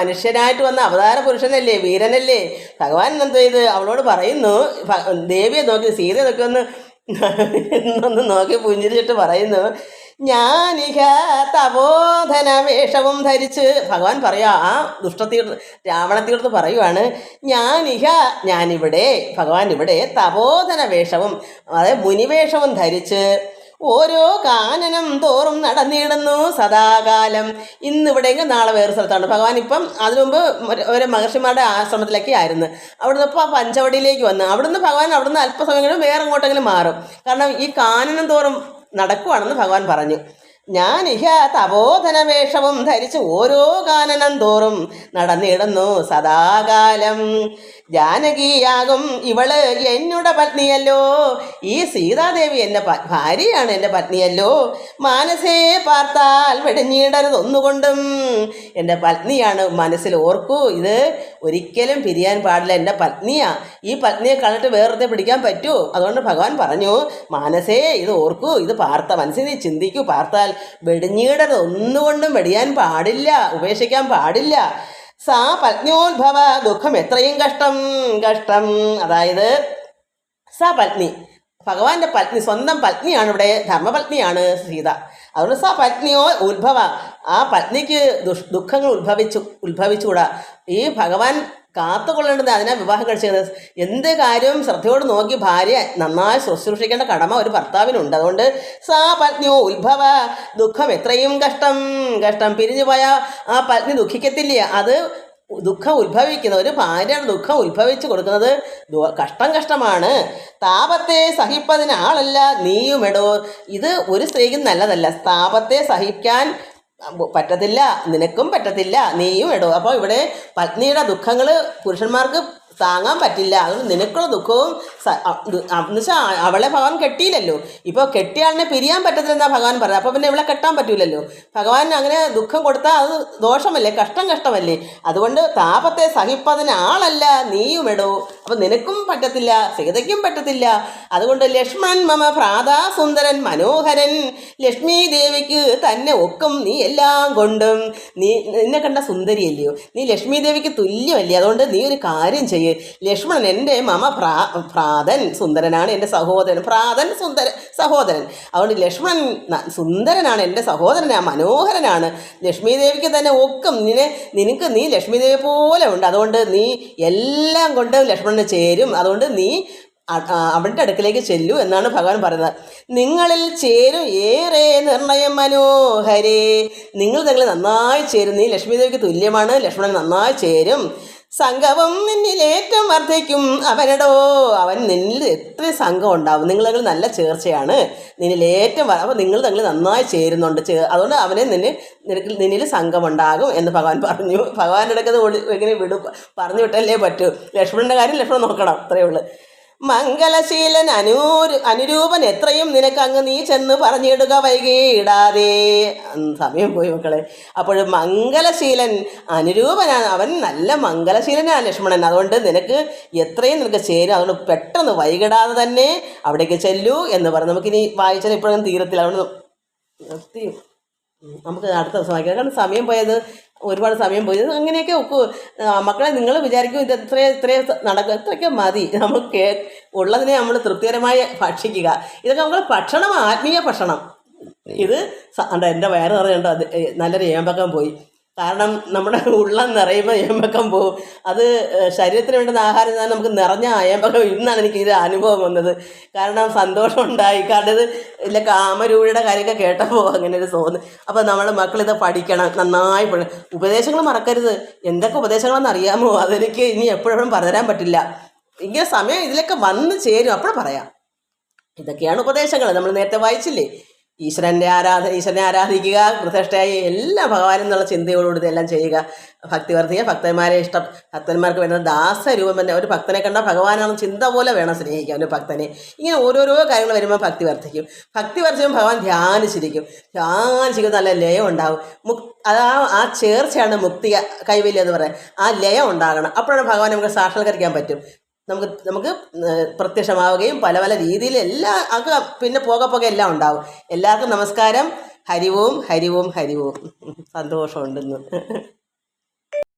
മനുഷ്യനായിട്ട് വന്ന അവതാര പുരുഷനല്ലേ, വീരനല്ലേ. ഭഗവാൻ എന്ത് ചെയ്ത് അവളോട് പറയുന്നു, ദേവിയെ നോക്കി, സീതയെ നോക്കി ഒന്ന് നോക്കി പുഞ്ചിരിച്ചിട്ട് പറയുന്നു, ഞാനിക തപോധന വേഷവും ധരിച്ച്. ഭഗവാൻ പറയാ, ആ രാവണത്തീർത്ത് പറയുവാണ്, ഞാനിവിടെ ഭഗവാൻ ഇവിടെ തപോധന വേഷവും അതായത് മുനിവേഷവും ധരിച്ച് ഓരോ കാനനം തോറും നടന്നിടുന്നു സദാകാലം. ഇന്നിവിടെയെങ്കിൽ നാളെ വേറെ സ്ഥലത്താണ് ഭഗവാൻ. ഇപ്പം അതിനുമുമ്പ് ഒരു മഹർഷിമാരുടെ ആശ്രമത്തിലൊക്കെ ആയിരുന്നു. അവിടുന്ന് ഇപ്പോൾ പഞ്ചവടിയിലേക്ക് വന്നു. അവിടുന്ന് ഭഗവാൻ അവിടുന്ന് അല്പസമയം വേറെ എങ്ങോട്ടെങ്കിലും മാറും. കാരണം ഈ കാനനം തോറും നടക്കുവാണെന്ന് ഭഗവാൻ പറഞ്ഞു. ഞാനിഹ തപോധന വേഷവും ധരിച്ച് ഓരോ കാനനം തോറും നടന്നിടുന്നു സദാകാലം. ജാനകിയാകും ഇവള് എന്നുടെ പത്നിയല്ലോ. ഈ സീതാദേവി എൻ്റെ ഭാര്യയാണ്, എൻ്റെ പത്നിയല്ലോ. മാനസേ പാർത്താൽ വെടിഞ്ഞിടരുതൊന്നുകൊണ്ടും. എൻ്റെ പത്നിയാണ്, മനസ്സിൽ ഓർക്കൂ. ഇത് ഒരിക്കലും പിരിയാൻ പാടില്ല, എൻ്റെ പത്നിയാ. ഈ പത്നിയെ കളഞ്ഞിട്ട് വേറെ പിടിക്കാൻ പറ്റുമോ? അതുകൊണ്ട് ഭഗവാൻ പറഞ്ഞു, മാനസേ ഇത് ഓർക്കൂ, ഇത് മനസ്സിൽ നീ ചിന്തിക്കൂ. പാർത്താൽ വെടിഞ്ഞിടരുത്, ഒന്നുകൊണ്ടും വെടിയാൻ പാടില്ല, ഉപേക്ഷിക്കാൻ പാടില്ല. സാ പത്നിയോദ്ഭവ ദുഃഖം എത്രയും കഷ്ടം. അതായത് സാ പത്നി, ഭഗവാന്റെ പത്നി, സ്വന്തം പത്നിയാണ്, ഇവിടെ ധർമ്മപത്നിയാണ് സീത. അതുകൊണ്ട് സാ പത്നിയോ ഉത്ഭവ, ആ പത്നിക്ക് ദുഃഖങ്ങൾ ഉത്ഭവിച്ചുകൂടാ. ഈ ഭഗവാൻ കാത്തുകൊള്ളേണ്ടത് അതിനാ വിവാഹം കഴിച്ചത്. എന്ത് കാര്യവും ശ്രദ്ധയോട് നോക്കി ഭാര്യ നന്നായി ശുശ്രൂഷിക്കേണ്ട കടമ ഒരു ഭർത്താവിനുണ്ട്. അതുകൊണ്ട് സാ പത്നിയോ ഉത്ഭവ ദുഃഖം എത്രയും കഷ്ടം. പിരിഞ്ഞു പോയ ആ പത്നി ദുഃഖിക്കത്തില്ല. അത് ദുഃഖം ഉത്ഭവിക്കുന്ന ഒരു ഭാര്യയുടെ ദുഃഖം ഉത്ഭവിച്ചു കൊടുക്കുന്നത് കഷ്ടമാണ്. താപത്തെ സഹിപ്പതിന് ആളല്ല നീയുമെടോ. ഇത് ഒരു സ്ത്രീക്കും നല്ലതല്ല. താപത്തെ സഹിക്കാൻ പറ്റത്തില്ല, നിനക്കും പറ്റത്തില്ല, നീയും ഇടോ. അപ്പോൾ ഇവിടെ പത്നിയുടെ ദുഃഖങ്ങൾ പുരുഷന്മാർക്ക് താങ്ങാൻ പറ്റില്ല. അതുകൊണ്ട് നിനക്കുള്ള ദുഃഖവും എന്നുവെച്ചാൽ അവളെ ഭഗവാൻ കെട്ടിയില്ലല്ലോ. ഇപ്പോൾ കെട്ടിയാളിനെ പിരിയാൻ പറ്റത്തില്ലെന്നാ ഭഗവാൻ പറയുന്നത്. അപ്പോൾ പിന്നെ ഇവളെ കെട്ടാൻ പറ്റൂലല്ലോ. ഭഗവാൻ അങ്ങനെ ദുഃഖം കൊടുത്താൽ അത് ദോഷമല്ലേ, കഷ്ടമല്ലേ. അതുകൊണ്ട് താപത്തെ സഹിപ്പതിന് ആളല്ല നീയുമിടോ. അപ്പോൾ നിനക്കും പറ്റത്തില്ല, സീതയ്ക്കും പറ്റത്തില്ല. അതുകൊണ്ട് ലക്ഷ്മണൻ മമ ഭ്രാതാ സുന്ദരൻ മനോഹരൻ. ലക്ഷ്മി ദേവിക്ക് തന്നെ ഒക്കും നീ എല്ലാം കൊണ്ടും. നിന്നെ കണ്ട സുന്ദരിയല്ലയോ, നീ ലക്ഷ്മി ദേവിക്ക് തുല്യമല്ലേ. അതുകൊണ്ട് നീ ഒരു കാര്യം ചെയ്യും, ലക്ഷ്മണൻ എൻ്റെ മമ ഭ്രാതൻ സുന്ദരനാണ്, എൻ്റെ സഹോദരൻ. ഭ്രാതൻ സഹോദരൻ. അതുകൊണ്ട് ലക്ഷ്മണൻ സുന്ദരനാണ്, എൻ്റെ സഹോദരനാ, മനോഹരനാണ്. ലക്ഷ്മി ദേവിക്ക് തന്നെ ഒക്കും. നീ ലക്ഷ്മി ദേവി പോലെ ഉണ്ട്. അതുകൊണ്ട് നീ എല്ലാം കൊണ്ട് ലക്ഷ്മണന് ചേരും. അതുകൊണ്ട് നീ അവളുടെ അടുക്കിലേക്ക് ചെല്ലൂ എന്നാണ് ഭഗവാൻ പറയുന്നത്. നിങ്ങളിൽ ചേരും ഏറെ നിർണയം മനോഹരേ. നിങ്ങൾ നന്നായി ചേരും. നീ ലക്ഷ്മി ദേവിക്ക് തുല്യമാണ്, ലക്ഷ്മണൻ നന്നായി ചേരും. സംഘവും നിന്നിലേറ്റം വർദ്ധിക്കും അവനടോ. അവൻ നിന്നിൽ എത്ര സംഘം ഉണ്ടാവും. നിങ്ങൾ നല്ല ചേർച്ചയാണ്, നിന്നിലേറ്റം അപ്പോൾ നിങ്ങൾ നന്നായി ചേരുന്നുണ്ട്. അതുകൊണ്ട് അവനെ നിന്നിൽ സംഘമുണ്ടാകും എന്ന് ഭഗവാൻ പറഞ്ഞു. ഭഗവാന്റെ അടുക്കത് എങ്ങനെ പറഞ്ഞു വിട്ടല്ലേ പറ്റൂ. ലക്ഷ്മണൻ്റെ കാര്യം ലക്ഷ്മണൻ നോക്കണം, അത്രയേ ഉള്ളൂ. മംഗലശീലൻ അനുരൂപൻ എത്രയും നിനക്കങ്ങ് നീ ചെന്ന് പറഞ്ഞിടുക വൈകിടാതെ. സമയം പോയി മക്കളെ. അപ്പോൾ മംഗലശീലൻ അനുരൂപനാണ്, അവൻ നല്ല മംഗലശീലനാണ് ലക്ഷ്മണൻ. അതുകൊണ്ട് നിനക്ക് എത്രയും നിനക്ക് ചേരും, അതുകൊണ്ട് പെട്ടെന്ന് വൈകിടാതെ തന്നെ അവിടേക്ക് ചെല്ലൂ എന്ന് പറഞ്ഞു. നമുക്കിനി വായിച്ചാൽ ഇപ്പോഴൊന്നും തീരത്തില്ല, അതുകൊണ്ട് നിർത്തി നമുക്ക് അടുത്ത ദിവസം വായിക്കാം. കാരണം സമയം പോയത്, ഒരുപാട് സമയം പോയത്. അങ്ങനെയൊക്കെ ഒക്കൂ മക്കളെ. നിങ്ങൾ വിചാരിക്കും ഇത് ഇത്രയും നടക്കുക, ഇത്രയൊക്കെ മതി. നമുക്ക് ഉള്ളതിനെ നമ്മൾ തൃപ്തികരമായി ഭക്ഷിക്കുക. ഇതൊക്കെ നമ്മൾ ഭക്ഷണം, ആത്മീയ ഭക്ഷണം. ഇത് എൻ്റെ വയറ് നിറയുണ്ടോ, അത് നല്ലൊരു ഏമ്പക്കം പോയി. കാരണം നമ്മുടെ ഉള്ളം നിറയുമ്പോൾ ഏമ്പക്കം പോവും. അത് ശരീരത്തിന് വേണ്ടുന്ന ആഹാരം തന്നെ നമുക്ക് നിറഞ്ഞ ഏമ്പക്കം. ഇന്നാണ് എനിക്ക് ഇത് അനുഭവം വന്നത്. കാരണം സന്തോഷം ഉണ്ടായി. കാരണം ഇത് ഇല്ല, കാമരൂപിയുടെ കാര്യമൊക്കെ കേട്ടപ്പോൾ അങ്ങനെ ഒരു തോന്നുന്നു. അപ്പോൾ നമ്മുടെ മക്കളിത് പഠിക്കണം, നന്നായി ഉപദേശങ്ങൾ മറക്കരുത്. എന്തൊക്കെ ഉപദേശങ്ങളെന്ന് അറിയാമോ, അതെനിക്ക് ഇനി എപ്പോഴും പറഞ്ഞുതരാൻ പറ്റില്ല. ഇങ്ങനെ സമയം ഇതിലൊക്കെ വന്ന് ചേരും, അപ്പോഴും പറയാം. ഇതൊക്കെയാണ് ഉപദേശങ്ങൾ. നമ്മൾ നേരത്തെ വായിച്ചില്ലേ, ഈശ്വരനെ ആരാധിക്കുക, പ്രതിഷ്ഠയായി എല്ലാ ഭഗവാനും എന്നുള്ള ചിന്തയോടുകൂടി ഇതെല്ലാം ചെയ്യുക, ഭക്തി വർദ്ധിക്കുക, ഭക്തന്മാരെ ഭക്തന്മാർക്ക് വരുന്ന ദാസരൂപം തന്നെ. ഒരു ഭക്തനെ കണ്ടാൽ ഭഗവാനാണെന്ന് ചിന്ത പോലെ വേണം സ്നേഹിക്കാൻ ഒരു ഭക്തനെ. ഇങ്ങനെ ഓരോരോ കാര്യങ്ങൾ വരുമ്പോൾ ഭക്തി വർദ്ധിക്കും. ഭക്തി വർദ്ധിക്കുമ്പോൾ ഭഗവാൻ ധ്യാനിച്ചിരിക്കും. നല്ല ലയം ഉണ്ടാവും. ആ ചേർച്ചയാണ് മുക്തി കൈവല്യം എന്ന് പറയാം. ആ ലയം ഉണ്ടാകണം. അപ്പോഴാണ് ഭഗവാൻ നമുക്ക് സാക്ഷാത്കരിക്കാൻ പറ്റും. നമുക്ക് പ്രത്യക്ഷമാവുകയും പല പല രീതിയിൽ എല്ലാം ഒക്കെ പിന്നെ പോകെ എല്ലാം ഉണ്ടാവും. എല്ലാവർക്കും നമസ്കാരം. ഹരി ഓം, ഹരി ഓം, ഹരി ഓം. സന്തോഷമുണ്ടെന്ന്.